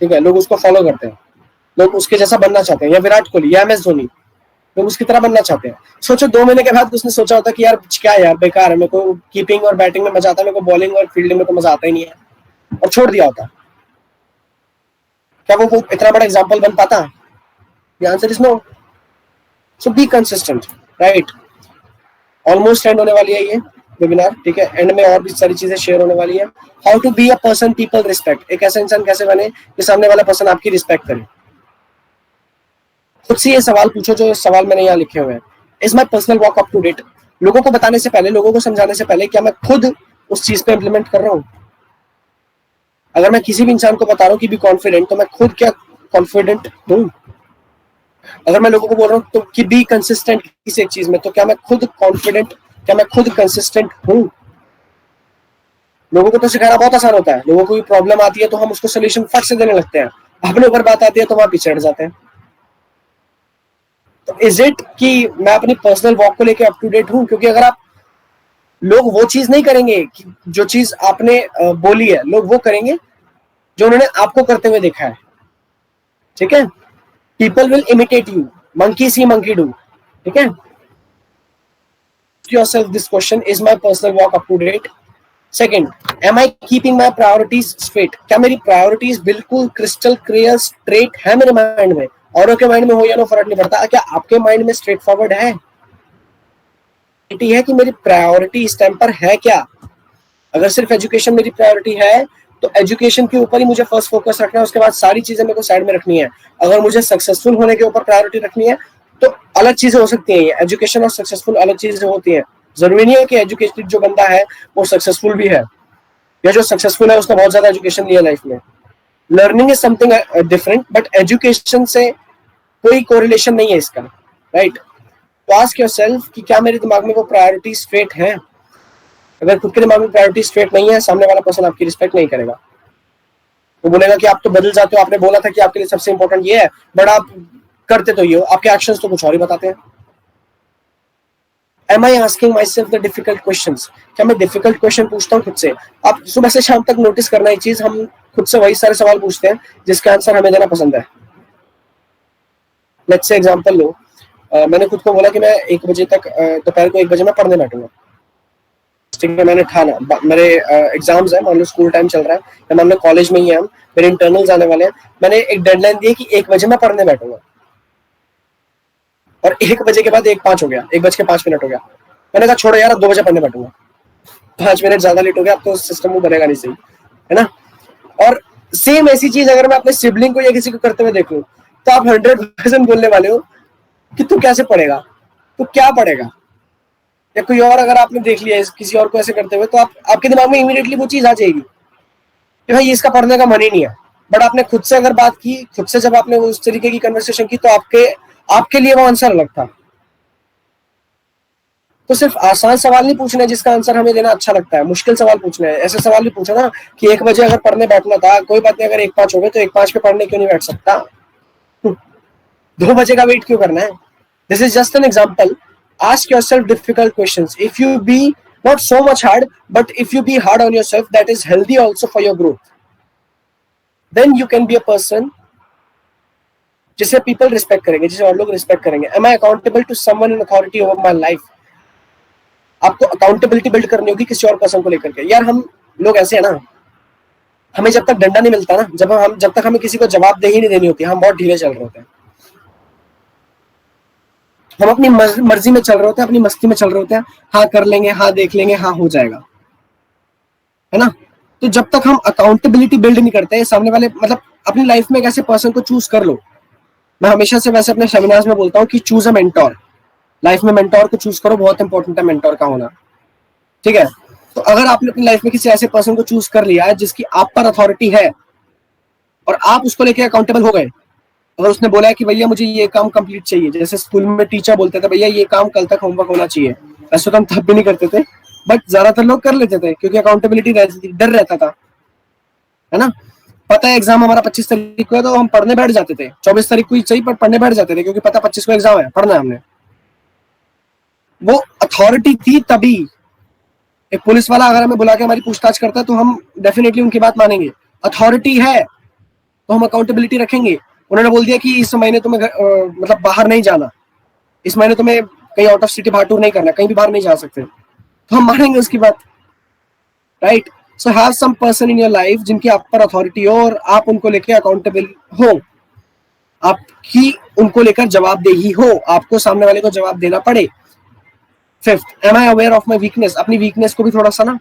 Speaker 3: ठीक है। लोग उसको फॉलो करते हैं, लोग उसके जैसा बनना चाहते हैं। या विराट कोहली या MS धोनी, लोग उसकी तरह बनना चाहते हैं। सोचो 2 महीने के बाद उसने सोचा होता कि यार क्या यार बेकार है, मेरे को कीपिंग और बैटिंग में मजा आता है, मेरे को बॉलिंग और फील्डिंग में तो मजा आता ही नहीं है, और छोड़ दिया होता, क्या वो इतना बड़ा एग्जाम्पल बन पाता? The answer is no. So be consistent, right? Almost and होने वाली है ये वेबिनार, ठीक है। एंड में और भी सारी चीजें शेयर होने वाली है। How to be a person people respect. एक ऐसा इंसान कैसे बने कि सामने वाला पर्सन आपकी रिस्पेक्ट करे। खुद से ये सवाल पूछो जो सवाल मैंने यहाँ लिखे हुए हैं। Is my personal walk up to date. लोगों को बताने से पहले, लोगों को समझाने से पहले, क्या मैं खुद उस चीज पे इम्प्लीमेंट कर रहा हूँ? अगर मैं किसी भी इंसान को बता रहा हूँ कि बी कॉन्फिडेंट, तो मैं खुद क्या कॉन्फिडेंट हूँ? अगर मैं लोगों को बोल रहा हूँ तो कि बी कंसिस्टेंट किसी एक चीज में, तो क्या मैं खुद कॉन्फिडेंट, क्या मैं खुद कंसिस्टेंट हूँ? लोगों को तो सिखाना बहुत आसान होता है। लोगों को भी प्रॉब्लम आती है तो हम उसको सोल्यूशन फट से देने लगते हैं। अपने ऊपर बात आती है तो वहां पीछे हट जाते हैं। तो इज इट कि मैं अपनी पर्सनल वॉक को लेकर अप टू डेट हूँ? क्योंकि अगर आप, लोग वो चीज नहीं करेंगे कि जो चीज आपने बोली है, लोग वो करेंगे जो उन्होंने आपको करते हुए देखा है, ठीक है। People will imitate you, monkey C monkey do, ठीक है। yourself this question, is my personal walk up to date? Second, am I keeping my priorities straight? क्या मेरी प्रायोरिटीज बिल्कुल क्रिस्टल क्लियर स्ट्रेट है मेरे माइंड में? औरों के माइंड में हो या ना फर्क नहीं पड़ता। क्या आपके माइंड में स्ट्रेट फॉरवर्ड है कि मेरी प्रायोरिटी इस टाइम पर है क्या? अगर सिर्फ एजुकेशन मेरी प्रायोरिटी है तो एजुकेशन के ऊपर ही मुझे फर्स्ट फोकस रखना है, उसके बाद सारी चीजें मेरे को साइड में रखनी है। अगर मुझे सक्सेसफुल होने के ऊपर प्रायोरिटी रखनी है तो अलग चीजें हो सकती हैं, एजुकेशन और सक्सेसफुल अलग चीजें होती हैं। जरूरी नहीं है कि एजुकेटेड जो बंदा है वो सक्सेसफुल भी है, या जो सक्सेसफुल है उसने बहुत ज्यादा एजुकेशन लिया लाइफ में। Learning is something different, but education से कोई कोरिलेशन नहीं है इसका, राइट? तो आस्क योरसेल्फ कि क्या मेरे दिमाग में वो प्रायोरिटी स्ट्रेट है। अगर खुद के दिमाग में प्रायोरिटी स्ट्रेट नहीं है, सामने वाला पर्सन आपकी रिस्पेक्ट नहीं करेगा। वो बोलेगा कि आप तो बदल जाते हो, आपने बोला था कि आपके लिए सबसे इंपॉर्टेंट ये है, बट आप करते तो ये हो, आपके एक्शंस तो कुछ और ही बताते हैं। Am I asking myself the difficult questions? क्या मैं डिफिकल्ट क्वेश्चन पूछता हूँ खुद से? आप सुबह से शाम तक नोटिस करना ये चीज, हम खुद से वही सारे सवाल पूछते हैं जिसके आंसर हमें देना पसंद है। लेट्स से एग्जांपल लो, मैंने खुद को बोला कि मैं 1 बजे तक, दोपहर को 1 बजे मैं पढ़ने बैठूंगा। ठीक है, मैंने ठाना, मेरे एग्जाम्स है, मान लो स्कूल टाइम चल रहा है, या मान लो कॉलेज में ही है हम, मेरे इंटरनल्स आने वाले हैं, मैंने एक डेडलाइन दी कि 1 बजे मैं पढ़ने बैठूंगा। और 1 बजे के बाद 1:05 हो गया, 1:05 हो गया। मैंने कहा छोड़ो यार, अब 2 बजे पढ़ने बैठूंगा। 5 मिनट ज्यादा लेट हो गया, अब तो सिस्टम में बनेगा नहीं सही, है ना? और सेम ऐसी चीज अगर मैं अपने सिबलिंग को या किसी को करते हुए देखूं तो आप 100% बोलने वाले हो कि तू कैसे पढ़ेगा, तू क्या पढ़ेगा। या कोई और अगर आपने देख लिया किसी और को ऐसे करते हुए, तो आपके दिमाग में इमीडिएटली वो चीज आ जाएगी कि भाई इसका पढ़ने का मन ही नहीं है। बट आपने खुद से अगर बात की, खुद से जब आपने उस तरीके की कन्वर्सेशन की, तो आपके लिए वो आंसर अलग था। तो सिर्फ आसान सवाल नहीं पूछना है जिसका आंसर हमें देना अच्छा लगता है, मुश्किल सवाल पूछना है। ऐसे सवाल भी पूछो ना कि 1 बजे अगर पढ़ने बैठना था, कोई बात नहीं, अगर 1:05 हो गए तो 1:05 पे पढ़ने क्यों नहीं बैठ सकता? 2 बजे का वेट क्यों करना है? This is just an example. Ask yourself difficult questions. If you be not so much hard, but if you be hard on yourself, that is healthy also for your growth. Then you can be a person जिसे people respect करेंगे, जिसे और लोग respect करेंगे। Am I accountable to someone in authority over my life? आपको accountability build करनी होगी किसी और person को लेकर के। यार हम लोग ऐसे है ना, हमें जब तक डंडा नहीं मिलता ना, जब तक हमें किसी को जवाबदेही नहीं देनी होती, हम बहुत ढीले चल रहे होते हैं। हम अपनी मर्जी में चल रहे होते हैं, अपनी मस्ती में चल रहे होते हैं। हाँ कर लेंगे, हाँ देख लेंगे, हाँ हो जाएगा, है ना? तो जब तक हम अकाउंटेबिलिटी बिल्ड नहीं करते हैं, सामने वाले, मतलब अपनी लाइफ में एक ऐसे पर्सन को चूज कर लो। मैं हमेशा से वैसे अपने सेमिनार्स में बोलता हूँ कि चूज अ मेंटोर। लाइफ में मेंटोर को चूज करो, बहुत इंपॉर्टेंट है मेंटोर का होना, ठीक है? तो अगर आपने अपनी लाइफ में किसी ऐसे पर्सन को चूज कर लिया है जिसकी आप पर अथॉरिटी है और आप उसको लेके अकाउंटेबल हो गए, अगर उसने बोला है कि भैया मुझे ये काम कंप्लीट चाहिए, जैसे स्कूल में टीचर बोलते थे भैया ये काम कल तक होमवर्क होना चाहिए, वैसे तो हम तब भी नहीं करते थे, बट ज्यादातर लोग कर लेते थे क्योंकि अकाउंटेबिलिटी रहती थी, डर रहता था, है ना? पता है एग्जाम हमारा 25 तारीख को है, तो हम पढ़ने बैठ जाते थे। 24 तारीख को ही सही, पर पढ़ने बैठ जाते थे क्योंकि पता 25 को एग्जाम है, पढ़ना है हमने। वो अथॉरिटी थी तभी। एक पुलिस वाला अगर हमें बुला के हमारी पूछताछ करता है तो हम डेफिनेटली उनकी बात मानेंगे। अथॉरिटी है तो हम अकाउंटेबिलिटी रखेंगे। उन्होंने बोल दिया कि इस महीने तुम्हें मतलब बाहर नहीं जाना, इस महीने तुम्हें कहीं आउट ऑफ सिटी बाहर टूर नहीं करना, कहीं भी बाहर नहीं जा सकते, तो हम मानेंगे उसकी बात, right? So have some person in your life जिनकी आप पर अथॉरिटी हो और आप उनको लेकर अकाउंटेबल हो, आपकी उनको लेकर जवाबदेही हो, आपको सामने वाले को जवाब देना पड़े। Fifth, am I aware of my weakness. अपनी वीकनेस को भी थोड़ा सा ना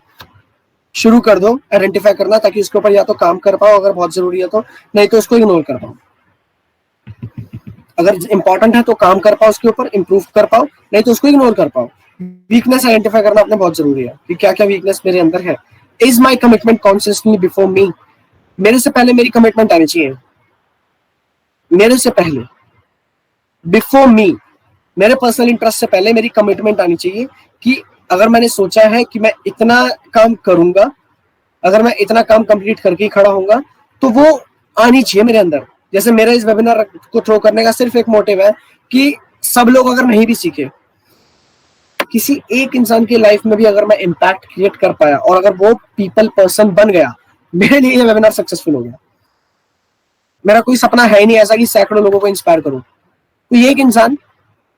Speaker 3: शुरू कर दो आइडेंटिफाई करना, ताकि उसके ऊपर या तो काम कर पाओ अगर बहुत जरूरी है तो, नहीं तो उसको इग्नोर कर पाओ। अगर इंपॉर्टेंट है तो काम कर पाओ उसके ऊपर, इंप्रूव कर पाओ, नहीं तो उसको इग्नोर कर पाओ। वीकनेस आइडेंटिफाई करना अपने बहुत जरूरी है कि क्या क्या वीकनेस मेरे अंदर है। Is my commitment consistently before me. मेरे से पहले मेरी कमिटमेंट आनी चाहिए, मेरे से पहले, बिफोर मी, मेरे पर्सनल इंटरेस्ट से पहले मेरी कमिटमेंट आनी चाहिए कि अगर मैंने सोचा है कि मैं इतना काम करूंगा, अगर मैं इतना काम कंप्लीट करके ही खड़ा होऊंगा, तो वो आनी चाहिए मेरे अंदर। जैसे मेरा इस वेबिनार को थ्रो करने का सिर्फ एक मोटिव है कि सब लोग अगर नहीं भी सीखे, किसी एक इंसान की लाइफ में भी अगर मैं इम्पैक्ट क्रिएट कर पाया और अगर वो पीपल पर्सन बन गया, मेरे लिए ये वेबिनार सक्सेसफुल हो गया। मेरा कोई सपना है ही नहीं ऐसा कि सैकड़ों लोगों को इंस्पायर करूं, तो ये एक इंसान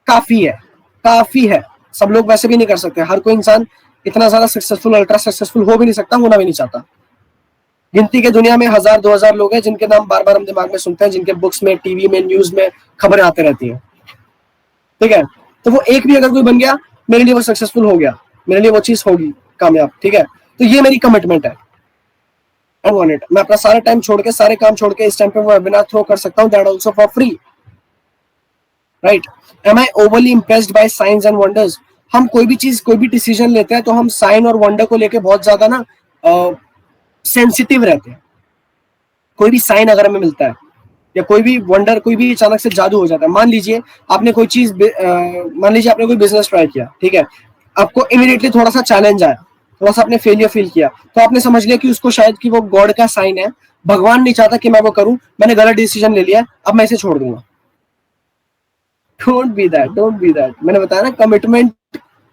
Speaker 3: काफी है, काफी है। सब लोग वैसे भी नहीं कर सकते, हर कोई इंसान इतना ज्यादा सक्सेसफुल, अल्ट्रा सक्सेसफुल हो भी नहीं सकता, होना भी नहीं चाहता। गिनती के दुनिया में 1000-2000 लोग हैं जिनके नाम बार बार हम दिमाग में सुनते हैं, जिनके बुक्स में, टीवी में, न्यूज में खबरें आते रहती हैं, ठीक है? तो वो एक भी अगर कोई बन गया, मेरे लिए वो सक्सेसफुल हो गया, मेरे लिए वो चीज होगी कामयाब, ठीक है? तो ये मेरी कमिटमेंट है। I want it. मैं अपना सारा टाइम छोड़ के, सारे काम छोड़ के इस टाइम पे वेबिनार थ्रो कर सकता हूँ, that also for free, right? Am I overly impressed by science and wonders? हम कोई भी चीज, कोई भी डिसीजन लेते हैं तो हम साइन और वंडर को लेके बहुत ज्यादा ना सेंसिटिव रहते हैं। कोई भी साइन अगर हमें मिलता है या कोई भी वंडर, कोई भी अचानक से जादू हो जाता है, मान लीजिए आपने कोई चीज, मान लीजिए आपने कोई बिजनेस ट्राई किया, ठीक है, आपको इमीडिएटली थोड़ा सा चैलेंज आया, थोड़ा सा आपने फेलियर फील किया, तो आपने समझ लिया कि उसको शायद कि वो गॉड का साइन है, भगवान नहीं चाहता कि मैं वो करूं, मैंने गलत डिसीजन ले लिया, अब मैं इसे छोड़ दूंगा। Don't be that, don't be that. मैंने बताया ना, कमिटमेंट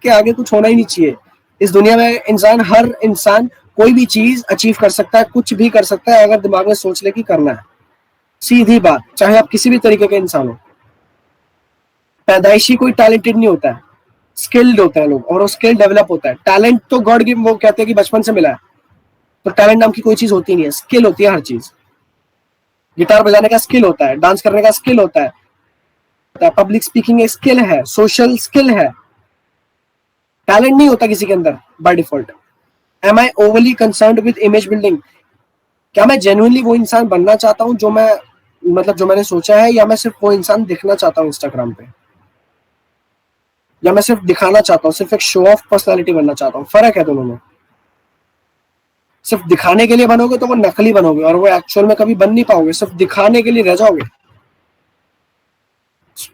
Speaker 3: के आगे कुछ होना ही नहीं चाहिए। इस दुनिया में इंसान, हर इंसान कोई भी चीज अचीव कर सकता है, कुछ भी कर सकता है अगर दिमाग में सोच ले कि करना है। सीधी बात, चाहे आप किसी भी तरीके के इंसान हो। पैदाइशी कोई टैलेंटेड नहीं होता है, स्किल्ड होते हैं लोग, और वो स्किल डेवलप होता है। टैलेंट तो गॉड गिव, वो कहते हैं कि बचपन से मिला है, तो टैलेंट नाम की कोई चीज होती नहीं है, स्किल होती है हर चीज। गिटार बजाने का स्किल होता है, डांस करने का स्किल होता है, पब्लिक स्पीकिंग एक स्किल है, सोशल स्किल है। टैलेंट नहीं होता किसी के अंदर by default. Am I overly concerned with image building? क्या मैं जेन्युइनली वो इंसान बनना चाहता हूँ जो मैं, मतलब जो मैंने सोचा है, या मैं सिर्फ वो इंसान दिखना चाहता हूँ इंस्टाग्राम पे, या मैं सिर्फ दिखाना चाहता हूँ, सिर्फ एक शो ऑफ पर्सनालिटी बनना चाहता हूँ? फर्क है दोनों में। सिर्फ दिखाने के लिए बनोगे तो वो नकली बनोगे और वो एक्चुअल में कभी बन नहीं पाओगे, सिर्फ दिखाने के लिए रह जाओगे।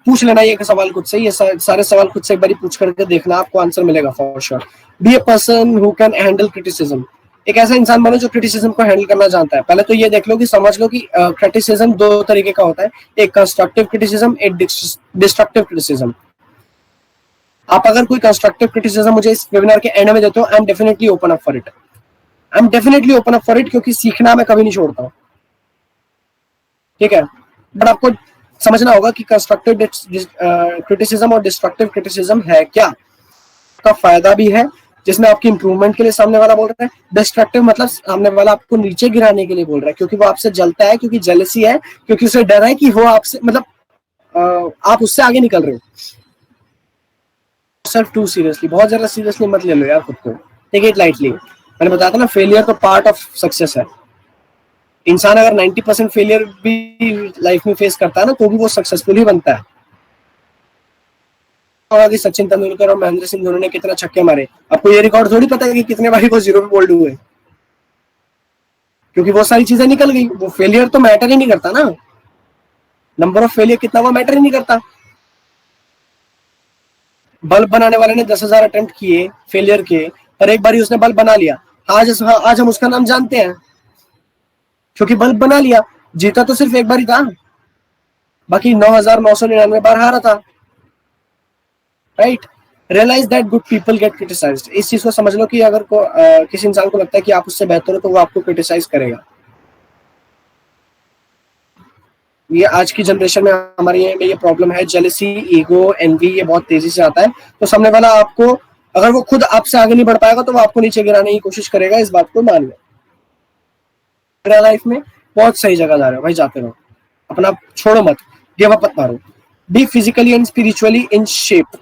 Speaker 3: पूछ लेना ये सवाल खुद से, ये सारे सवाल खुद से एक बार पूछ करके देखना, आपको आंसर मिलेगा for sure. B a person who can handle criticism? एक ऐसा इंसान बनो जो क्रिटिसिज्म को हैंडल करना जानता है। पहले तो ये देख लो कि, समझ लो कि क्रिटिसिज्म दो तरीके का होता है, एक कंस्ट्रक्टिव क्रिटिसिज्म, एक डिस्ट्रक्टिव क्रिटिसिज्म। आप अगर कोई कंस्ट्रक्टिव क्रिटिसिज्म मुझे इस वेबिनार के एंड में देते हो, I am definitely open up for it, I am definitely open up for it, क्योंकि सीखना मैं कभी नहीं छोड़ता हूँ, ठीक है? बट आपको समझना होगा कि कंस्ट्रक्टिव क्रिटिसिज्म और डिस्ट्रक्टिव क्रिटिसिज्म है क्या। का फायदा भी है, जिसमें आपकी इंप्रूवमेंट के लिए सामने वाला बोल रहा है। डिस्ट्रक्टिव मतलब सामने वाला आपको नीचे गिराने के लिए बोल रहा है, क्योंकि वो आपसे जलता है, क्योंकि जेलसी है, क्योंकि उसे डर है कि वो आपसे, मतलब आप उससे आगे निकल रहे हो। सेल्फ टू सीरियसली, बहुत ज्यादा सीरियसली मत ले लो यार खुद को, टेक इट लाइटली। मैंने बताया था ना, फेलियर तो पार्ट ऑफ सक्सेस है। इंसान अगर 90% फेलियर भी लाइफ में फेस करता है ना, तो भी वो सक्सेसफुल ही बनता है। कि सचिन तेंदुलकर और महेंद्र सिंह धोनी ने कितना छक्के मारे, आपको ये रिकॉर्ड थोड़ी पता है कि कितने बारी वो 0 पे बोल्ड हुए, क्योंकि वो सारी चीजें निकल गई। वो फेलियर तो मैटर ही नहीं करता ना, नंबर ऑफ फेलियर कितना वो मैटर ही नहीं करता। बल्ब बनाने वाले ने 10,000 अटेम्प्ट किए फेलियर के, पर एक बारी उसने बल्ब बना लिया। आज हम उसका नाम जानते हैं, क्योंकि बल्ब बना लिया। जीता तो सिर्फ एक बार ही था, बाकी 9,999 बार हारा था, right? Realise that good people get criticised. इस चीज को समझ लो कि अगर किसी इंसान को लगता है कि आप उससे बेहतर हो, तो वो आपको क्रिटिसाइज करेगा। ये आज की जनरेशन में हमारे ये प्रॉब्लम है, जेलसी, ईगो, एनवी, ये बहुत तेजी से आता है। तो सामने वाला आपको, अगर वो खुद आपसे आगे नहीं बढ़ पाएगा, तो वो आपको नीचे गिराने की कोशिश करेगा। इस बात को मान लो। मेरा लाइफ में बहुत सही जगह जा रहे हो भाई, जाते रहो, अपना छोड़ो मत, गिव अप मत मारो। Be physically and spiritually in shape.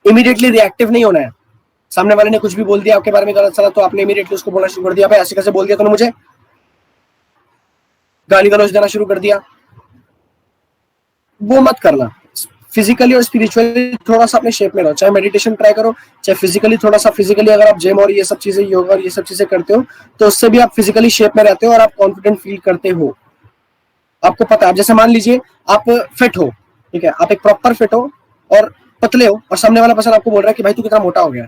Speaker 3: Immediately reactive नहीं होना है। सामने वाले ने कुछ भी बोल दिया आपके बारे में गलत सला, तो आपने इमीडिएटली उसको बोलना शुरू कर दिया, भाई ऐसे कैसे बोल दिया तूने मुझे, गाली गलौज देना शुरू कर दिया। वो मत करना। फिजिकली और स्पिरिचुअली थोड़ा सा अपने शेप में रहो। चाहे मेडिटेशन ट्राई करो, चाहे फिजिकली थोड़ा सा, फिजिकली अगर आप जिम और ये सब चीजें, योगा और ये सब चीजें करते हो, तो उससे भी आप फिजिकली शेप में रहते हो और आप कॉन्फिडेंट फील करते हो। आपको पता है, जैसे मान लीजिए आप फिट हो, ठीक है, आप एक प्रॉपर फिट हो और पतले हो, और सामने वाला पर्सन आपको बोल रहा है कि भाई तू कितना मोटा हो गया,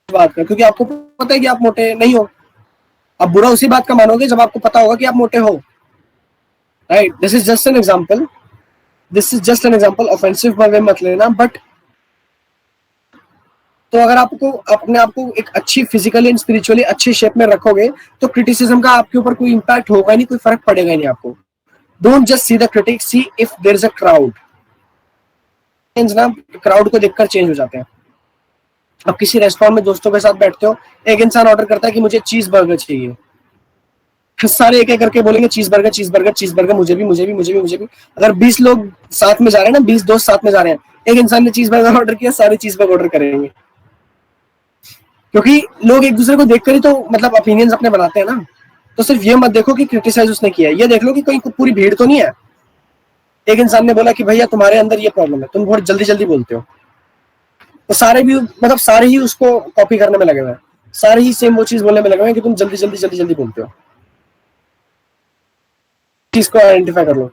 Speaker 3: बात कर, क्योंकि आपको पता है कि आप मोटे नहीं हो। आप बुरा उसी बात का मानोगे जब आपको पता होगा कि आप मोटे हो, right? This is just an example, this is just an example, offensive way मत लेना। बट तो अगर आपको अपने आप को एक अच्छी फिजिकली एंड स्पिरिचुअली अच्छी शेप में रखोगे, तो क्रिटिसिज्म का आपके ऊपर कोई इंपैक्ट होगा नहीं, कोई फर्क पड़ेगा नहीं आपको। Don't just see the critic, see if there is a crowd. ना क्राउड को देखकर चेंज हो जाते हैं। अब किसी रेस्टोरेंट में दोस्तों के साथ बैठते हो, एक इंसान ऑर्डर करता है कि मुझे चीज बर्गर चाहिए, सारे एक एक करके बोलेंगे चीज बर्गर, चीज बर्गर, चीज बर्गर, मुझे भी, मुझे भी, मुझे भी, मुझे भी। अगर 20 लोग साथ में जा रहे हैं ना, 20 दोस्त साथ में जा रहे हैं, एक इंसान ने चीज बर्गर ऑर्डर किया, सारे चीज बर्गर ऑर्डर करेंगे। क्योंकि लोग एक दूसरे को देखकर ही तो मतलब ओपिनियंस अपने बनाते हैं ना। तो सिर्फ ये मत देखो कि क्रिटिसाइज उसने किया, ये देख लो कि कोई पूरी भीड़ तो नहीं है। एक इंसान ने बोला कि भैया तुम्हारे अंदर ये प्रॉब्लम है, तुम बहुत जल्दी जल्दी बोलते हो, तो सारे भी मतलब सारे ही उसको कॉपी करने में लगे हुए हैं, सारे ही सेम वो चीज बोलने में लगे हुए हैं कि तुम जल्दी जल्दी जल्दी जल्दी बोलते हो। चीज को आइडेंटिफाई कर लो,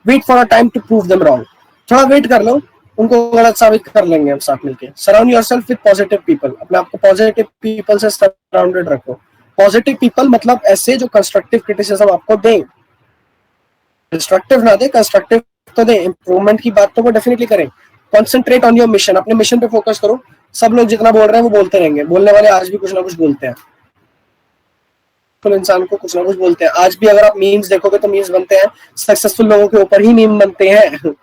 Speaker 3: wait for a time to prove them wrong, थोड़ा वेट कर लो, उनको गलत साबित कर लेंगे हम साथ मिलके। Surround yourself with positive people, अपने आप को पॉजिटिव पीपल से सराउंडेड रखो। पॉजिटिव पीपल मतलब ऐसे जो कंस्ट्रक्टिव क्रिटिसिज्म आपको दें, डिस्ट्रक्टिव ना दे, कंस्ट्रक्टिव तो दे, इंप्रूवमेंट की बात तो वो डेफिनेटली करें। कॉन्सेंट्रेट ऑन योर मिशन, अपने मिशन पे फोकस करो। सब लोग जितना बोल रहे हैं वो बोलते रहेंगे, बोलने वाले आज भी कुछ ना कुछ बोलते हैं, तो इंसान को कुछ ना कुछ बोलते हैं। आज भी अगर आप मीम्स देखोगे तो मीम्स बनते हैं सक्सेसफुल लोगों के ऊपर ही मीम बनते हैं,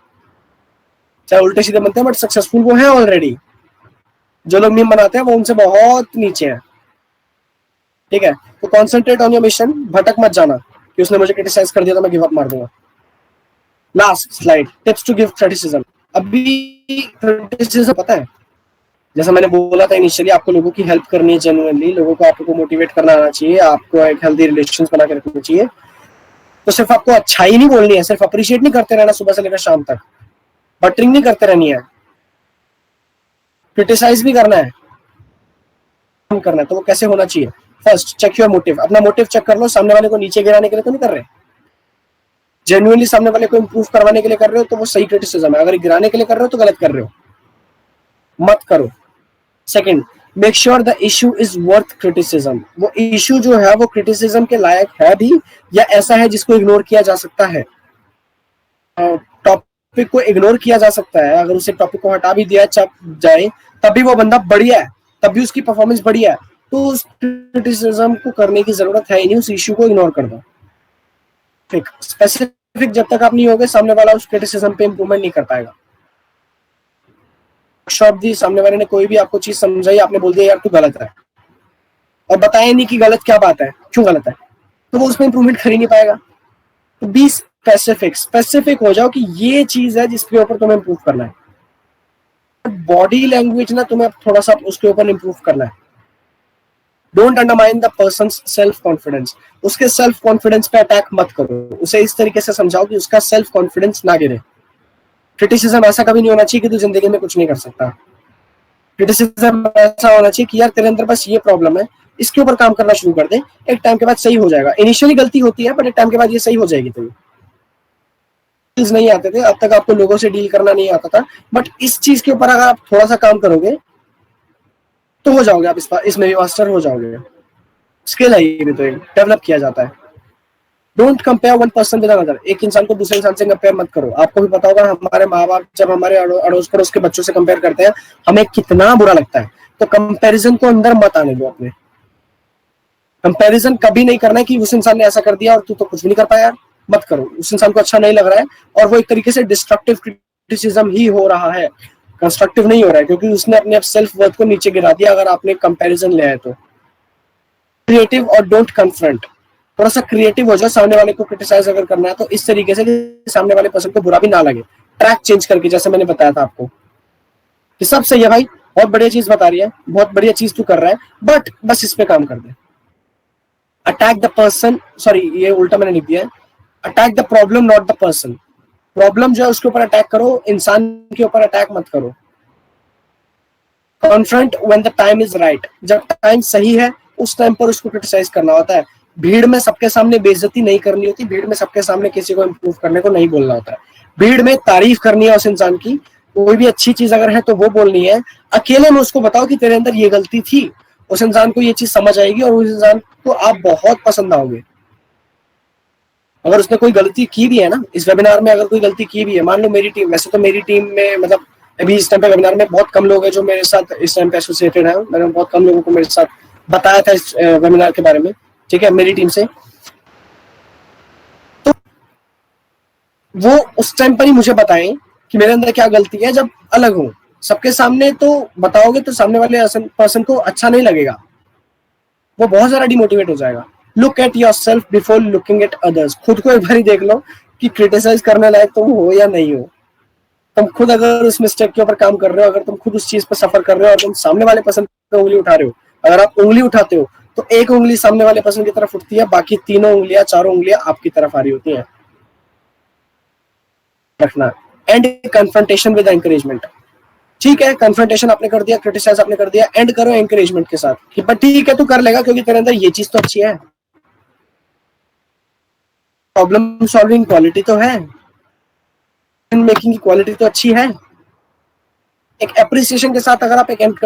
Speaker 3: चाहे उल्टे सीधे बनते हैं बट सक्सेसफुल वो है ऑलरेडी। जो लोग मीम बनाते हैं वो उनसे बहुत नीचे हैं, ठीक है। तो कॉन्सेंट्रेट ऑन योर मिशन, भटक मत जाना कि उसने मुझे क्रिटिसाइज कर दिया तो मैं गिव अप मार दूंगा। Last slide, tips to give criticism. अभी क्रिटिसिज्म पता है, जैसा मैंने बोला था इनिशियली, आपको लोगों की हेल्प करनी है जेन्युइनली, लोगों को आपको मोटिवेट करना आना चाहिए, आपको एक हेल्दी रिलेशंस बना के रखना चाहिए। तो सिर्फ आपको अच्छाई नहीं बोलनी है, सिर्फ अप्रिशिएट नहीं करते रहना सुबह से लेकर शाम तक, बटरिंग नहीं करते रहनी है, क्रिटिसाइज भी करना है। तो वो कैसे होना चाहिए? फर्स्ट चेक योर मोटिव, अपना मोटिव चेक कर लो, सामने वाले को नीचे गिराने के लिए तो नहीं कर रहे, जेन्युइनली सामने वाले को इंप्रूव करवाने के लिए कर रहे हो तो वो सही क्रिटिसिज्म है। अगर गिराने के लिए कर रहे हो तो गलत कर रहे हो, मत करो। Second, make sure the issue is worth criticism, वो इशू जो है वो क्रिटिसिज्म के लायक है भी या ऐसा है जिसको इग्नोर किया जा सकता है। टॉपिक को इग्नोर किया जा सकता है, अगर उसे टॉपिक को हटा भी दिया जाए तब भी वो बंदा बढ़िया है, तब भी उसकी परफॉर्मेंस बढ़िया है, तो उस क्रिटिसिज्म को करने की जरूरत है ही नहीं, उस इशू को इग्नोर कर दो। स्पेसिफिक जब तक आप नहीं होगे सामने वाला उस क्रिटिसिज्म पे इंप्रूवमेंट नहीं कर पाएगा। वर्कशॉप दी, सामने वाले ने कोई भी आपको चीज समझाई, आपने बोल दिया यार तू गलत है, और बताया नहीं कि गलत क्या बात है, क्यों गलत है, तो वो उसमें इंप्रूवमेंट कर ही नहीं पाएगा। तो बी स्पेसिफिक, स्पेसिफिक हो जाओ कि ये चीज है जिसके ऊपर तुम्हें इंप्रूव करना है। बॉडी लैंग्वेज ना तुम्हें थोड़ा सा उसके ऊपर इंप्रूव करना है। Don't undermine the persons self confidence, उसके सेल्फ कॉन्फिडेंस पे अटैक मत करो, उसे इस तरीके से समझाओ कि उसका सेल्फ कॉन्फिडेंस ना गिरे। क्रिटिसिज्म ऐसा कभी नहीं होना चाहिए कि तू जिंदगी में कुछ नहीं कर सकता। क्रिटिसिज्म ऐसा होना चाहिए कि यार तेरे अंदर बस ये प्रॉब्लम है, इसके ऊपर काम करना शुरू कर दे, एक टाइम के बाद सही हो जाएगा। इनिशियली गलती होती है बट एक टाइम के बाद ये सही हो जाएगी। तो नहीं आते थे, अब तक आपको लोगों से डील करना नहीं आता था, बट इस चीज के ऊपर अगर आप थोड़ा सा काम करोगे तो हो जाओगे आप, इसमें भी मास्टर हो जाओगे। स्किल है ये भी, तो डेवलप किया जाता है। Don't compare one person with another, एक इंसान को दूसरे इंसान से कंपेयर मत करो। आपको भी पता होगा हमारे माँ बाप जब हमारे अड़ोस पड़ोस के बच्चों से कंपेयर करते हैं हमें कितना बुरा लगता है। तो कंपैरिजन को अंदर मत आने दो अपने। कंपैरिजन कभी नहीं करना है कि उस इंसान ने ऐसा कर दिया और तू तो कुछ भी नहीं कर पाया, यार मत करो। उस इंसान को अच्छा नहीं लग रहा है और वो एक तरीके से डिस्ट्रक्टिव क्रिटिसिज्म ही हो रहा है, कंस्ट्रक्टिव नहीं हो रहा है, क्योंकि उसने अपने सेल्फ वर्थ को नीचे गिरा दिया अगर आपने कंपैरिजन लिया है तो। क्रिएटिव और डोंट कन्फ्रंट, थोड़ा सा क्रिएटिव हो जाओ। सामने वाले को क्रिटिसाइज अगर करना है तो इस तरीके से कि सामने वाले पर्सन को बुरा भी ना लगे, ट्रैक चेंज करके, जैसे मैंने बताया था आपको कि सब सही है भाई, बहुत बढ़िया चीज बता रही है, बहुत बढ़िया चीज तू कर रहा है, बट बस इस पे काम कर दे। अटैक द पर्सन, सॉरी ये उल्टा मैंने लिख दिया है, attack the problem not the person. Problem जो है उसके ऊपर अटैक करो, इंसान के ऊपर अटैक मत करो। Confront when the time is right, जब टाइम सही है उस टाइम पर उसको क्रिटिसाइज करना होता है। भीड़ में सबके सामने बेइज्जती नहीं करनी होती, भीड़ में सबके सामने किसी को इंप्रूव करने को नहीं बोलना होता है। भीड़ में तारीफ करनी है उस इंसान की, कोई भी अच्छी चीज अगर है तो वो बोलनी है। अकेले में उसको बताओ कि तेरे अंदर ये गलती थी, उस इंसान को ये चीज समझ आएगी और उस इंसान को आप बहुत पसंद आओगे। अगर उसने कोई गलती की भी है ना, इस वेबिनार में अगर कोई गलती की भी है, मान लो मेरी टीम, वैसे तो मेरी टीम में मतलब अभी इस टाइम पे वेबिनार में बहुत कम लोग हैं जो मेरे साथ इस टाइम पे एसोसिएटेड है, मैंने बहुत कम लोगों को मेरे साथ बताया था इस वेबिनार के बारे में, ठीक है, मेरी टीम से। तो वो उस टाइम पर ही मुझे बताएं कि मेरे अंदर क्या गलती है। जब अलग हो सबके सामने तो बताओगे तो सामने वाले पर्सन को अच्छा नहीं लगेगा, वो बहुत ज्यादा डिमोटिवेट हो जाएगा। Look at yourself before looking at others, खुद को एक बार ही देख लो कि क्रिटिसाइज करने लायक तुम हो या नहीं हो। तुम खुद अगर उस मिस्टेक के ऊपर काम कर रहे हो, अगर तुम खुद उस चीज पर सफर कर रहे हो और तुम सामने वाले पर्सन पे उंगली उठा रहे हो अगर आप उंगली उठाते हो तो एक उंगली सामने वाले पर्सन की तरफ उठती है, बाकी तीनों उंगलियां, चारों उंगलियां आपकी तरफ आ रही होती हैं। रखना। And confrontation with encouragement. ठीक है, कन्फ्रंटेशन आपने कर दिया, क्रिटिसाइज आपने कर दिया, एंड करो एंकरेजमेंट के साथ कि बट ठीक है तू कर लेगा क्योंकि तेरे अंदर ये चीज तो अच्छी है, प्रॉब्लम सॉल्विंग क्वालिटी तो है, मेकिंग की क्वालिटी तो अच्छी है। एक एप्रिसिएशन के साथ अगर आप एक एंड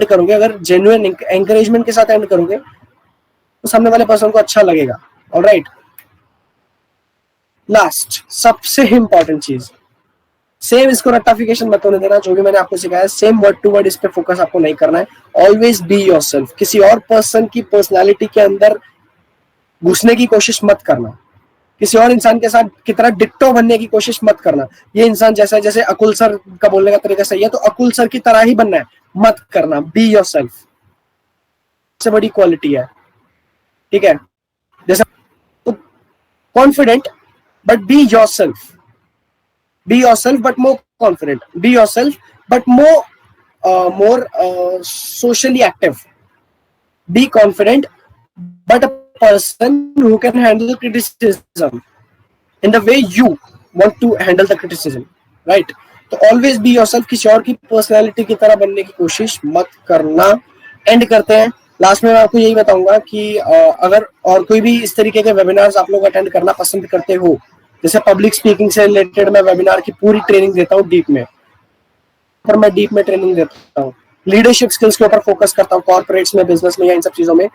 Speaker 3: करोगे, अगर जेन्युइन एंकरेजमेंट के साथ एंड करोगे तो सामने वाले पर्सन को अच्छा लगेगा। ऑलराइट, लास्ट सबसे इंपॉर्टेंट चीज, सेम इसको रट्टाफिकेशन मत होने देना। जो भी मैंने आपको सिखाया सेम वर्ड टू वर्ड इस पे फोकस आपको नहीं करना है। Always be yourself. किसी और पर्सन की पर्सनालिटी के अंदर घुसने की कोशिश मत करना, किसी और इंसान के साथ की तरह डिक्टो बनने की कोशिश मत करना। ये इंसान जैसा है, जैसे अकुल सर का बोलने का तरीका सही है तो अकुल सर की तरह ही बनना है, मत करना। बी योरसेल्फ सबसे बड़ी क्वालिटी है, ठीक है। जैसे तो confident but be yourself, be yourself but more confident, be yourself but more socially active, be confident but a person who can handle criticism in the way you want to handle the criticism, right? तो always be yourself। किसी और की personality की तरह बनने की कोशिश मत करना। एंड करते हैं। लास्ट में मैं आपको यही बताऊंगा कि अगर और कोई भी इस तरीके के वेबिनार्स आप लोग अटेंड करना पसंद करते हो, जैसे पब्लिक स्पीकिंग से रिलेटेड मैं वेबिनार की पूरी ट्रेनिंग देता हूँ डीप में, पर मैं डीप में ट्रेनिंग देता हूँ। लीडरशिप स्किल्स के ऊपर फोकस करता हूँ, कॉर्पोरेट्स में, बिजनेस में या इन सब चीजों में।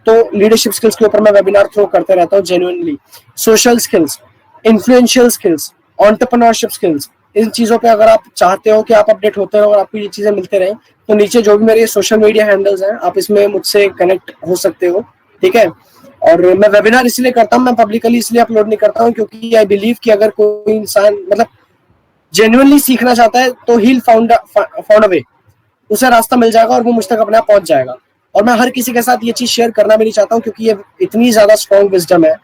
Speaker 3: तो लीडरशिप स्किल्स के ऊपर मैं वेबिनार थ्रो करते रहता हूँ genuinely. Social skills, influential skills, entrepreneurship skills, इन चीजों पे अगर आप चाहते हो कि आप अपडेट होते रहो और आपको ये चीजें मिलते रहे तो नीचे जो भी मेरे सोशल मीडिया हैंडल्स हैं आप इसमें मुझसे कनेक्ट हो सकते हो, ठीक है। और मैं वेबिनार इसलिए करता हूँ, मैं पब्लिकली इसलिए अपलोड नहीं करता हूँ क्योंकि आई बिलीव कि अगर कोई इंसान मतलब जेन्युइनली सीखना चाहता है तो ही फाउंड अ वे, उसे रास्ता मिल जाएगा और वो मुझ तक अपने आप पहुंच जाएगा। और मैं हर किसी के साथ ये चीज शेयर करना भी नहीं चाहता हूँ क्योंकि ये इतनी ज्यादा स्ट्रॉन्ग विजडम है।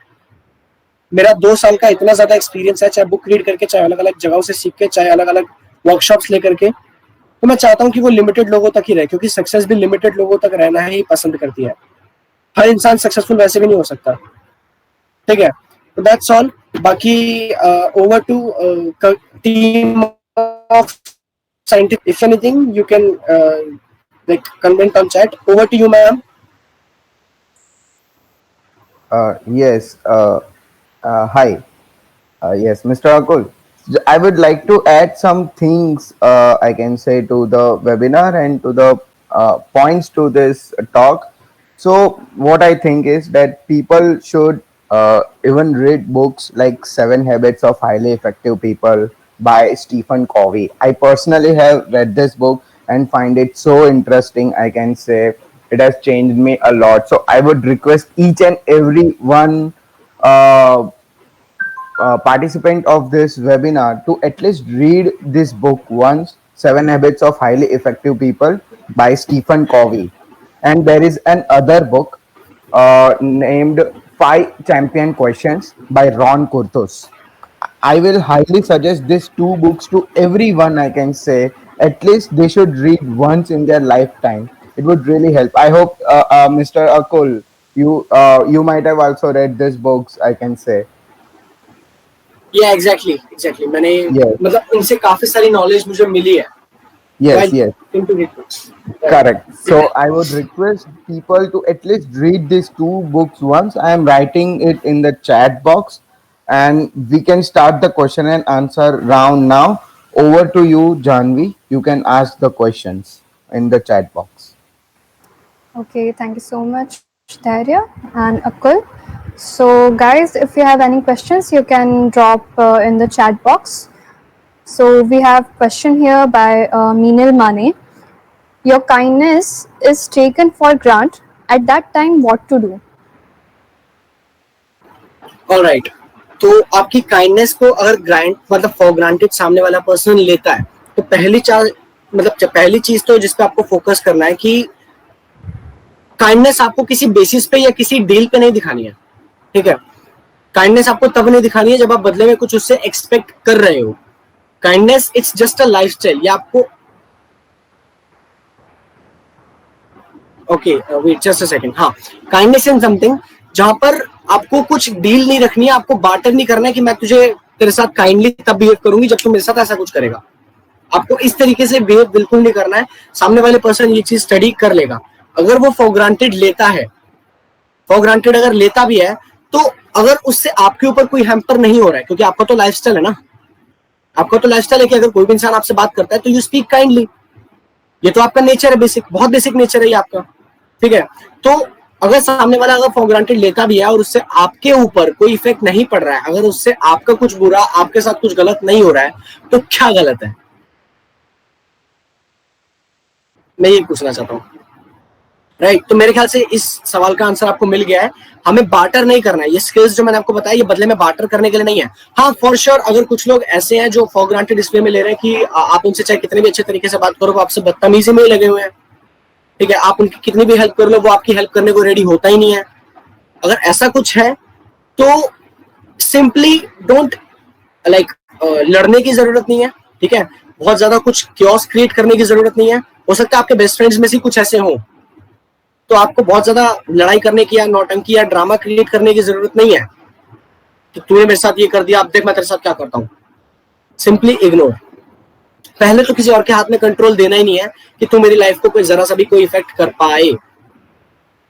Speaker 3: मेरा 2 साल का इतना ज्यादा एक्सपीरियंस है, चाहे बुक रीड करके, चाहे अलग अलग जगहों से सीख के, चाहे अलग अलग वर्कशॉप्स लेकर के। तो मैं चाहता हूँ कि वो लिमिटेड लोगों तक ही रहे क्योंकि सक्सेस भी लिमिटेड लोगों तक रहना ही पसंद करती है। हर इंसान सक्सेसफुल वैसे भी नहीं हो सकता, ठीक है। तो दैट्स ऑल। बाकी over to team of scientific, if anything you can like comment on chat. Over to you, ma'am.
Speaker 1: Yes. Hi. Yes, Mr. Akul. I would like to add some things, I can say, to the webinar and to the points to this talk. So, what I think is that people should even read books like Seven Habits of Highly Effective People by Stephen Covey. I personally have read this book and find it so interesting. I can say it has changed me a lot. So, I would request each and every one participant of this webinar to at least read this book once, Seven Habits of Highly Effective People by Stephen Covey. And there is another book named Five Champion Questions by Ron Kurthus. I will highly suggest these two books to everyone. I can say at least they should read once in their lifetime. It would really help. I hope, Mr. Akul, you might have also read these books. I can say.
Speaker 3: Yeah, exactly. मैंने
Speaker 1: Yes.
Speaker 3: मतलब इनसे काफी सारी knowledge मुझे मिली है।
Speaker 1: Yes, yes.
Speaker 3: Into read books.
Speaker 1: Correct. So I would request people to at least read these two books once. I am writing it in the chat box, and we can start the question and answer round now. Over to you, Janvi. You can ask the questions in the chat box.
Speaker 4: Okay, thank you so much, Dhairya and Akul. So, guys, if you have any questions, you can drop in the chat box. So, we have question here by Meenal Mane. Your kindness is taken for granted. At that time, what to do?
Speaker 3: All right. तो आपकी kindness को अगर grant मतलब for granted सामने वाला person लेता है तो पहली चीज तो जिस पे आपको फोकस करना है कि काइंडनेस आपको किसी बेसिस पे या किसी डील पे नहीं दिखानी है, ठीक है। काइंडनेस आपको तब नहीं दिखानी है जब आप बदले में कुछ उससे एक्सपेक्ट कर रहे हो। Kindness it's just a lifestyle. ये आपको okay wait just a second. हाँ, काइंडनेस इन समथिंग जहां पर आपको कुछ डील नहीं रखनी है, आपको बार्टर नहीं करना है कि मैं तुझे तेरे साथ काइंडली तब बिहेव करूंगी जब तू मेरे साथ ऐसा कुछ करेगा. आपको इस तरीके से बिहेव बिल्कुल नहीं करना है. सामने वाले पर्सन ये चीज स्टडी कर लेगा. अगर वो फॉर ग्रांटेड लेता है, फॉर ग्रांटेड अगर लेता भी है, तो अगर उससे आपके ऊपर कोई हैम्पर नहीं हो रहा है, क्योंकि आपका तो लाइफस्टाइल है ना, आपका तो लाइफस्टाइल है कि अगर कोई भी इंसान आपसे बात करता है तो यू स्पीक काइंडली. ये तो आपका नेचर है, बेसिक, बहुत बेसिक नेचर है ये आपका. ठीक है, तो अगर सामने वाला अगर फॉर ग्रांटेड लेता भी है और उससे आपके ऊपर कोई इफेक्ट नहीं पड़ रहा है, अगर उससे आपका कुछ बुरा, आपके साथ कुछ गलत नहीं हो रहा है, तो क्या गलत है? मैं ये पूछना चाहता हूँ. राइट, तो मेरे ख्याल से इस सवाल का आंसर आपको मिल गया है. हमें बार्टर नहीं करना है. ये स्किल्स जो मैंने आपको बताया, ये बदले में बार्टर करने के लिए नहीं है. हाँ, फॉर श्योर अगर कुछ लोग ऐसे हैं जो फॉर ग्रांटेड डिस्प्ले में ले रहे हैं कि आप उनसे चाहे कितने भी अच्छे तरीके से बात करो, वो आपसे बदतमीजी में ही लगे हुए हैं. ठीक है, आप उनकी कितनी भी हेल्प कर लो, वो आपकी हेल्प करने को रेडी होता ही नहीं है. अगर ऐसा कुछ है तो सिंपली डोंट लाइक, लड़ने की जरूरत नहीं है. ठीक है, बहुत ज्यादा कुछ क्योस क्रिएट करने की जरूरत नहीं है. हो सकता है आपके बेस्ट फ्रेंड्स में से कुछ ऐसे हों, तो आपको बहुत ज्यादा लड़ाई करने की या नौटंकी या ड्रामा क्रिएट करने की जरूरत नहीं है कि तूने मेरे साथ ये कर दिया, अब देख मैं तेरे साथ क्या करता हूँ. Simply ignore. पहले तो किसी और के हाथ में कंट्रोल देना ही नहीं है कि तू मेरी लाइफ को कोई जरा सा भी कोई इफेक्ट कर पाए.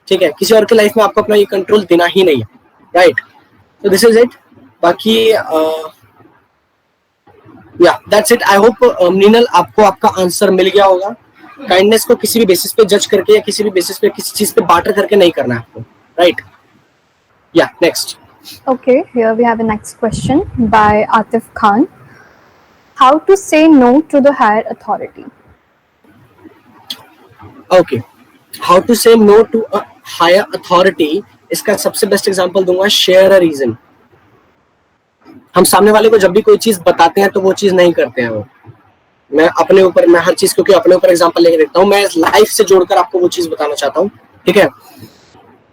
Speaker 3: ठीक है, किसी और की लाइफ में आपको अपना ये कंट्रोल देना ही नहीं है. राइट, तो दिस इज इट. बाकी या दैट्स इट. आई होप नीनल आपको आपका आंसर मिल गया होगा. काइंडनेस को किसी भी बेसिस पे जज करके या किसी भी बेसिस पे किसी चीज पे बार्टर करके नहीं करना है आपको. राइट, या next.
Speaker 4: Okay, here we have a next question by Atif Khan. How to say no to the higher authority?
Speaker 3: Okay, how to say no to a higher authority. इसका सबसे बेस्ट एग्जांपल दूंगा, share a reason. हम सामने वाले को जब भी कोई चीज बताते हैं तो वो चीज नहीं करते हैं वो. मैं अपने ऊपर, मैं हर चीज क्योंकि अपने ऊपर एग्जांपल लेके देखता हूँ, मैं लाइफ से जोड़कर आपको वो चीज बताना चाहता हूँ. ठीक है,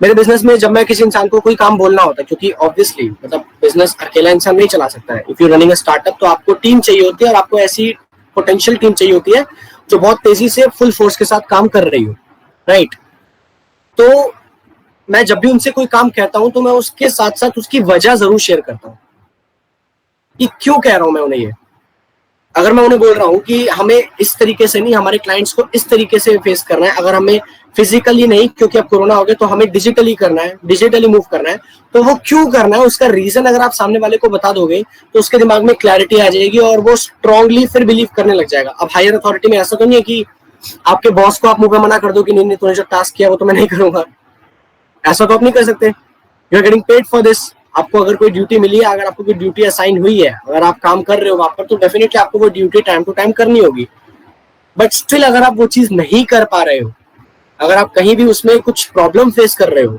Speaker 3: मेरे बिजनेस में जब मैं किसी इंसान को कोई काम बोलना होता है, क्योंकि ऑब्वियसली मतलब बिजनेस अकेला इंसान नहीं चला सकता है. If you running a startup तो आपको टीम चाहिए होती है, और आपको ऐसी पोटेंशियल टीम चाहिए होती है जो बहुत तेजी से फुल फोर्स के साथ काम कर रही हो. राइट, तो मैं जब भी उनसे कोई काम कहता हूं तो मैं उसके साथ साथ उसकी वजह जरूर शेयर करता हूं कि क्यों कह रहा हूं मैं उन्हें ये. अगर मैं उन्हें बोल रहा हूं कि हमें इस तरीके से नहीं, हमारे क्लाइंट्स को इस तरीके से फेस करना है, अगर हमें फिजिकली नहीं, क्योंकि अब कोरोना हो गया, तो हमें डिजिटली करना है, डिजिटली मूव करना है, तो वो क्यों करना है, उसका रीजन अगर आप सामने वाले को बता दोगे तो उसके दिमाग में क्लैरिटी आ जाएगी और वो स्ट्रांगली फिर बिलीव करने लग जाएगा. अब हायर अथॉरिटी में ऐसा तो नहीं है कि आपके बॉस को आप मुंह पे मना कर दो कि नहीं नहीं, तूने जो टास्क किया वो तो मैं नहीं करूंगा. ऐसा तो आप नहीं कर सकते. You are getting paid for this. आपको अगर कोई ड्यूटी मिली है, अगर आपको कोई ड्यूटी असाइन हुई है, अगर आप काम कर रहे हो वहां पर, तो डेफिनेटली आपको वो ड्यूटी टाइम टू टाइम करनी होगी. बट स्टिल अगर आप वो चीज नहीं कर पा रहे हो, अगर आप कहीं भी उसमें कुछ प्रॉब्लम फेस कर रहे हो,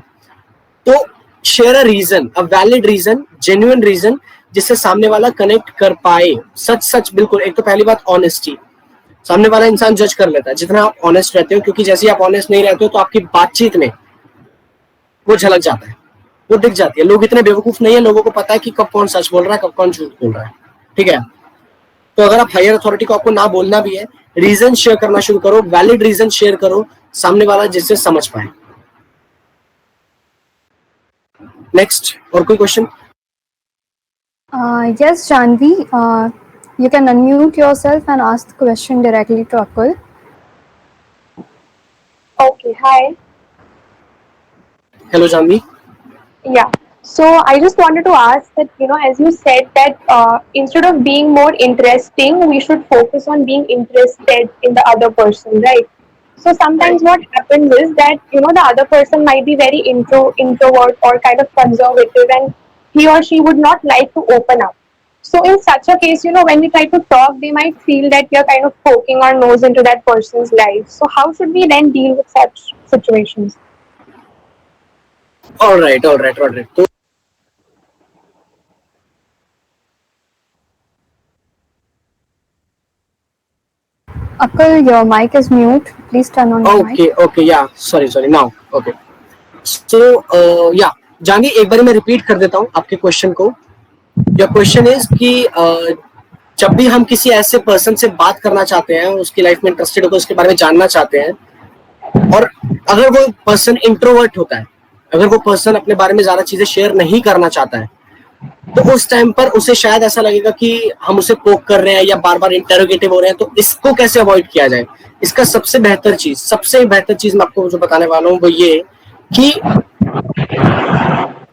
Speaker 3: तो share a reason, a valid reason, genuine reason, जिससे सामने वाला कनेक्ट कर पाए. सच सच बिल्कुल. एक तो पहली बात ऑनेस्टी. सामने वाला इंसान जज कर लेता है जितना आप ऑनेस्ट रहते हो, क्योंकि जैसे आप ऑनेस्ट नहीं रहते हो तो आपकी बातचीत में वो झलक जाता है, वो दिख जाती है. लोग इतने बेवकूफ नहीं है, लोगों को पता है कि कब कौन सच बोल रहा है, कब कौन झूठ बोल रहा है. ठीक है, तो अगर आप हायर अथॉरिटी को आपको ना बोलना भी है, रीजन शेयर करना शुरू करो, वैलिड रीजन शेयर करो, सामने वाला जिससे समझ पाए. नेक्स्ट, और कोई question?
Speaker 4: Yes, Janvi, you can unmute yourself and ask the question directly to Akul.
Speaker 2: Okay, hi.
Speaker 3: Hello Janvi.
Speaker 2: Yeah. So I just wanted to ask that, as you said that instead of being more interesting, we should focus on being interested in the other person, right? So sometimes what happens is that, the other person might be very introvert or kind of conservative, and he or she would not like to open up. So in such a case, when we try to talk, they might feel that we are kind of poking our nose into that person's life. So how should we then deal with such situations?
Speaker 3: All right. तो
Speaker 4: Akul, your mic is mute. Please turn on your mic.
Speaker 3: okay, yeah, sorry, now, okay. So, yeah, Janvi, एक बार मैं repeat कर देता हूँ आपके question को. Your question is कि जब भी हम किसी ऐसे पर्सन से बात करना चाहते हैं, उसकी लाइफ में इंटरेस्टेड होकर उसके बारे में जानना चाहते हैं, और अगर वो पर्सन इंट्रोवर्ट होता है, अगर वो पर्सन अपने बारे में ज्यादा चीजें शेयर नहीं करना चाहता है, तो उस टाइम पर उसे शायद ऐसा लगेगा कि हम उसे पोक कर रहे हैं या बार बार इंटेरोगेटिव हो रहे हैं, तो इसको कैसे अवॉइड किया जाए। इसका सबसे बेहतर चीज मैं आपको जो बताने वाला हूँ वो ये कि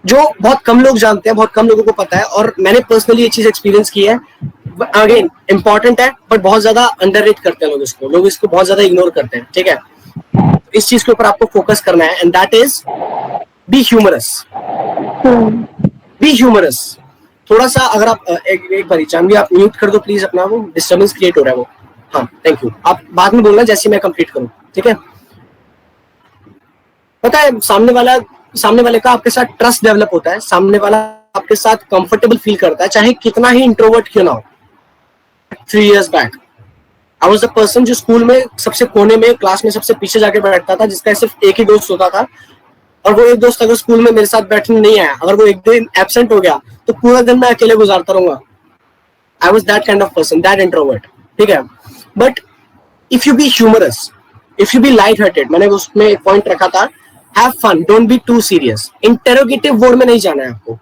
Speaker 3: जो बहुत कम लोग जानते हैं, बहुत कम लोगों को पता है, और मैंने पर्सनली ये चीज एक्सपीरियंस की है, अगेन इंपॉर्टेंट है बट बहुत ज्यादा अंडररेट करते हैं लोग इसको बहुत ज्यादा इग्नोर करते हैं, ठीक है। इस चीज के ऊपर आपको फोकस करना है, and that is be humorous. Be humorous. थोड़ा सा अगर आप एक बार जानवी आप म्यूट कर दो प्लीज अपना, वो डिस्टर्बेंस क्रिएट हो रहा है वो। हाँ थैंक यू, आप बाद में बोलना जैसे मैं कंप्लीट करूं, ठीक है। पता है सामने वाले का आपके साथ ट्रस्ट डेवलप होता है, सामने वाला आपके साथ कंफर्टेबल फील करता है, चाहे कितना ही इंट्रोवर्ट क्यों ना हो। 3 years back I was the person जो स्कूल में सबसे कोने में, क्लास में सबसे पीछे जाके बैठता था, जिसका सिर्फ एक ही दोस्त होता था, और वो एक दोस्त अगर स्कूल में मेरे साथ बैठने नहीं आया, अगर वो एक दिन एब्सेंट हो गया, तो पूरा दिन मैं अकेले गुजारता रहूंगा। I was that kind of person, that introvert, ठीक है। But if you be humorous, if you be light hearted, मैंने उसमें एक पॉइंट रखा था, have fun, don't be too serious. Interrogative word में नहीं जाना है आपको,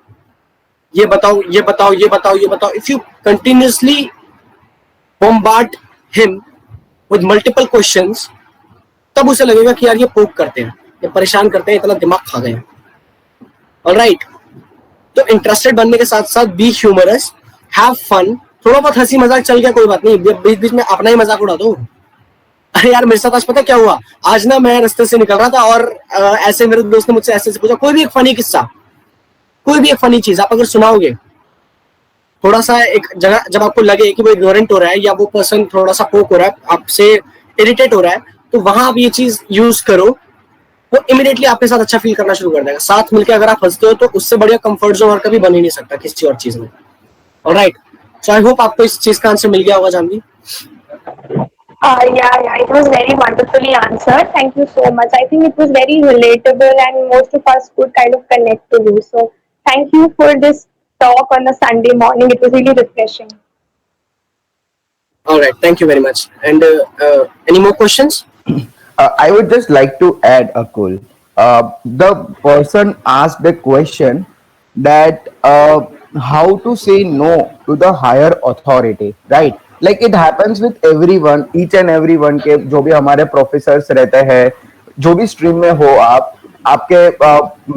Speaker 3: ये बताओ ये बताओ ये बताओ ये बताओ। If you continuously bombard him with multiple questions, तब उसे लगेगा कि यार ये पोक करते हैं, ये परेशान करते हैं, इतना दिमाग खा गए। ऑलराइट, तो इंटरेस्टेड बनने के साथ साथ बी ह्यूमरस, हैव फन, थोड़ा बहुत हंसी मजाक चल गया कोई बात नहीं, बीच बीच में अपना ही मजाक उड़ा दो। अरे यार मेरे साथ आज पता क्या हुआ, आज ना मैं रास्ते से निकल रहा था और ऐसे मेरे दोस्त ने मुझसे ऐसे पूछा, कोई भी एक फनी किस्सा, कोई भी एक फनी चीज आप अगर सुनाओगे, थोड़ा सा एक जगह जब आपको लगे कि वो इग्नोरेंट हो रहा है या वो पर्सन थोड़ा सा पोक हो रहा है, आपसे इरिटेट हो रहा है, तो वहां आप ये चीज यूज करो, वो इमीडिएटली आपके साथ अच्छा फील करना शुरू कर देगा। साथ मिलकर अगर आप हंसते हो तो उससे बढ़िया कंफर्ट जोन और कभी बन ही नहीं सकता किसी और चीज में। ऑलराइट, सो आई होप आपको इस चीज का आंसर मिल गया होगा Janvi.
Speaker 5: Yeah, it was very wonderfully answered. Thank you so much. I think it was very relatable and most of us could kind of connect to you. So thank you for this talk on a Sunday morning. It was really refreshing.
Speaker 3: All right, thank you very much. And any more questions?
Speaker 1: I would just like to add, Akul. The person asked a question that how to say no to the higher authority, right? Like it happens with everyone, each and everyone के जो भी हमारे professors रहते हैं, जो भी stream में हो आप, आपके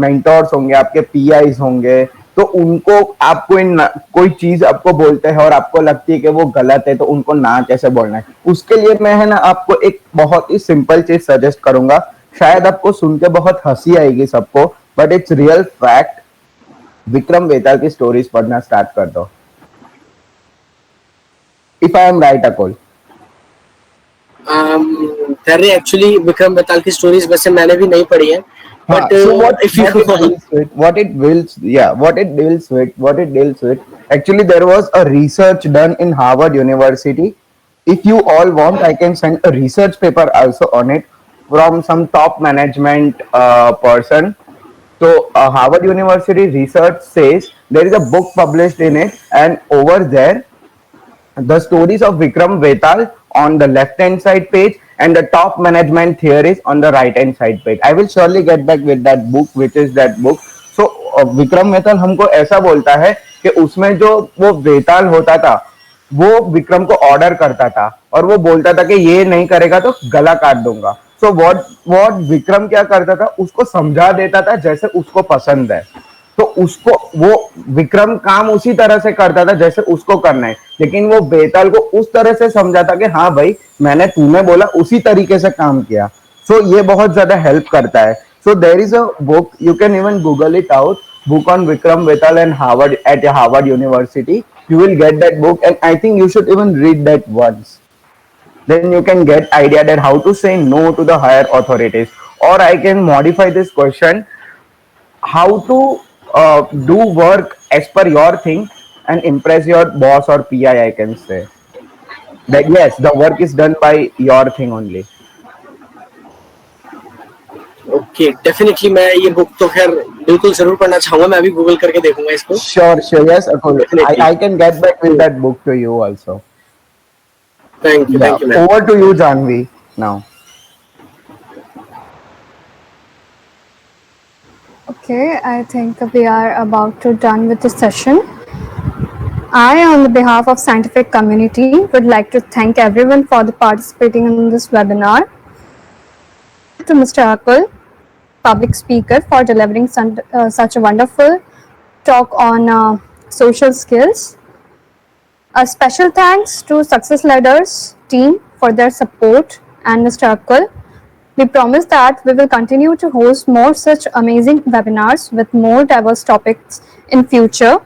Speaker 1: मेंटर्स होंगे, आपके पीआईज होंगे, तो उनको आप कोई चीज आपको बोलते हैं और आपको लगती है कि वो गलत है, तो उनको ना कैसे बोलना है, उसके लिए मैं है ना आपको एक बहुत ही सिंपल चीज सजेस्ट करूंगा। शायद आपको सुन के बहुत हंसी आएगी सबको, but it's real fact. Vikram Vetal की स्टोरीज पढ़ना स्टार्ट कर दो। If I am right Akul.
Speaker 3: Actually Vikram Vetal की स्टोरीज वैसे मैंने भी नहीं पढ़ी है, but
Speaker 1: what it deals with, actually there was a research done in Harvard University. If you all want, I can send a research paper also on it from some top management person. So Harvard University research says there is a book published in it, and over there the stories of Vikram Vetal on the left hand side page and the top management theories on the right hand side page. I will surely get back with that book, which is that book. So Vikram Vetal हमको ऐसा बोलता है कि उसमें जो वो वेताल होता था वो विक्रम को ऑर्डर करता था और वो बोलता था कि ये नहीं करेगा तो गला काट दूंगा। So what विक्रम क्या करता था, उसको समझा देता था जैसे उसको पसंद है, तो उसको वो विक्रम काम उसी तरह से करता था जैसे उसको करना है, लेकिन वो बेताल को उस तरह से समझाता कि हाँ भाई मैंने तूने बोला उसी तरीके से काम किया। सो ये बहुत ज्यादा हेल्प करता है। So there is a book, you can even Google it out, book on Vikram Vetal and Harvard at Harvard University. You will get that book, and I think you should even read that once. Then you can get idea that how to say no to the higher authorities. Or I can modify this question: how to do work as per your thing and impress your boss or PI. I can say that yes, the work is done by your thing only.
Speaker 3: Okay, definitely मैं ये book तो खैर बिल्कुल जरूर पढ़ना चाहूंगा, मैं अभी गूगल करके देखूंगा इसको।
Speaker 1: Sure, yes, Akul. I can get back with that book to you also.
Speaker 3: Thank you, man.
Speaker 1: Over to you, Janvi, now.
Speaker 4: Okay, I think we are about to done with the session. I, on the behalf of scientific community, would like to thank everyone for the participating in this webinar. To Mr. Akul, public speaker, for delivering such a wonderful talk on social skills. A special thanks to Success Leaders team for their support and Mr. Akul. We promise that we will continue to host more such amazing webinars with more diverse topics in future.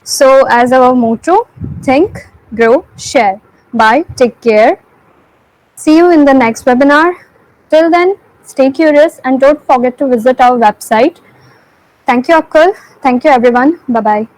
Speaker 4: So as our motto, think, grow, share. Bye, take care. See you in the next webinar. Till then, stay curious and don't forget to visit our website. Thank you, Akul. Thank you, everyone. Bye-bye.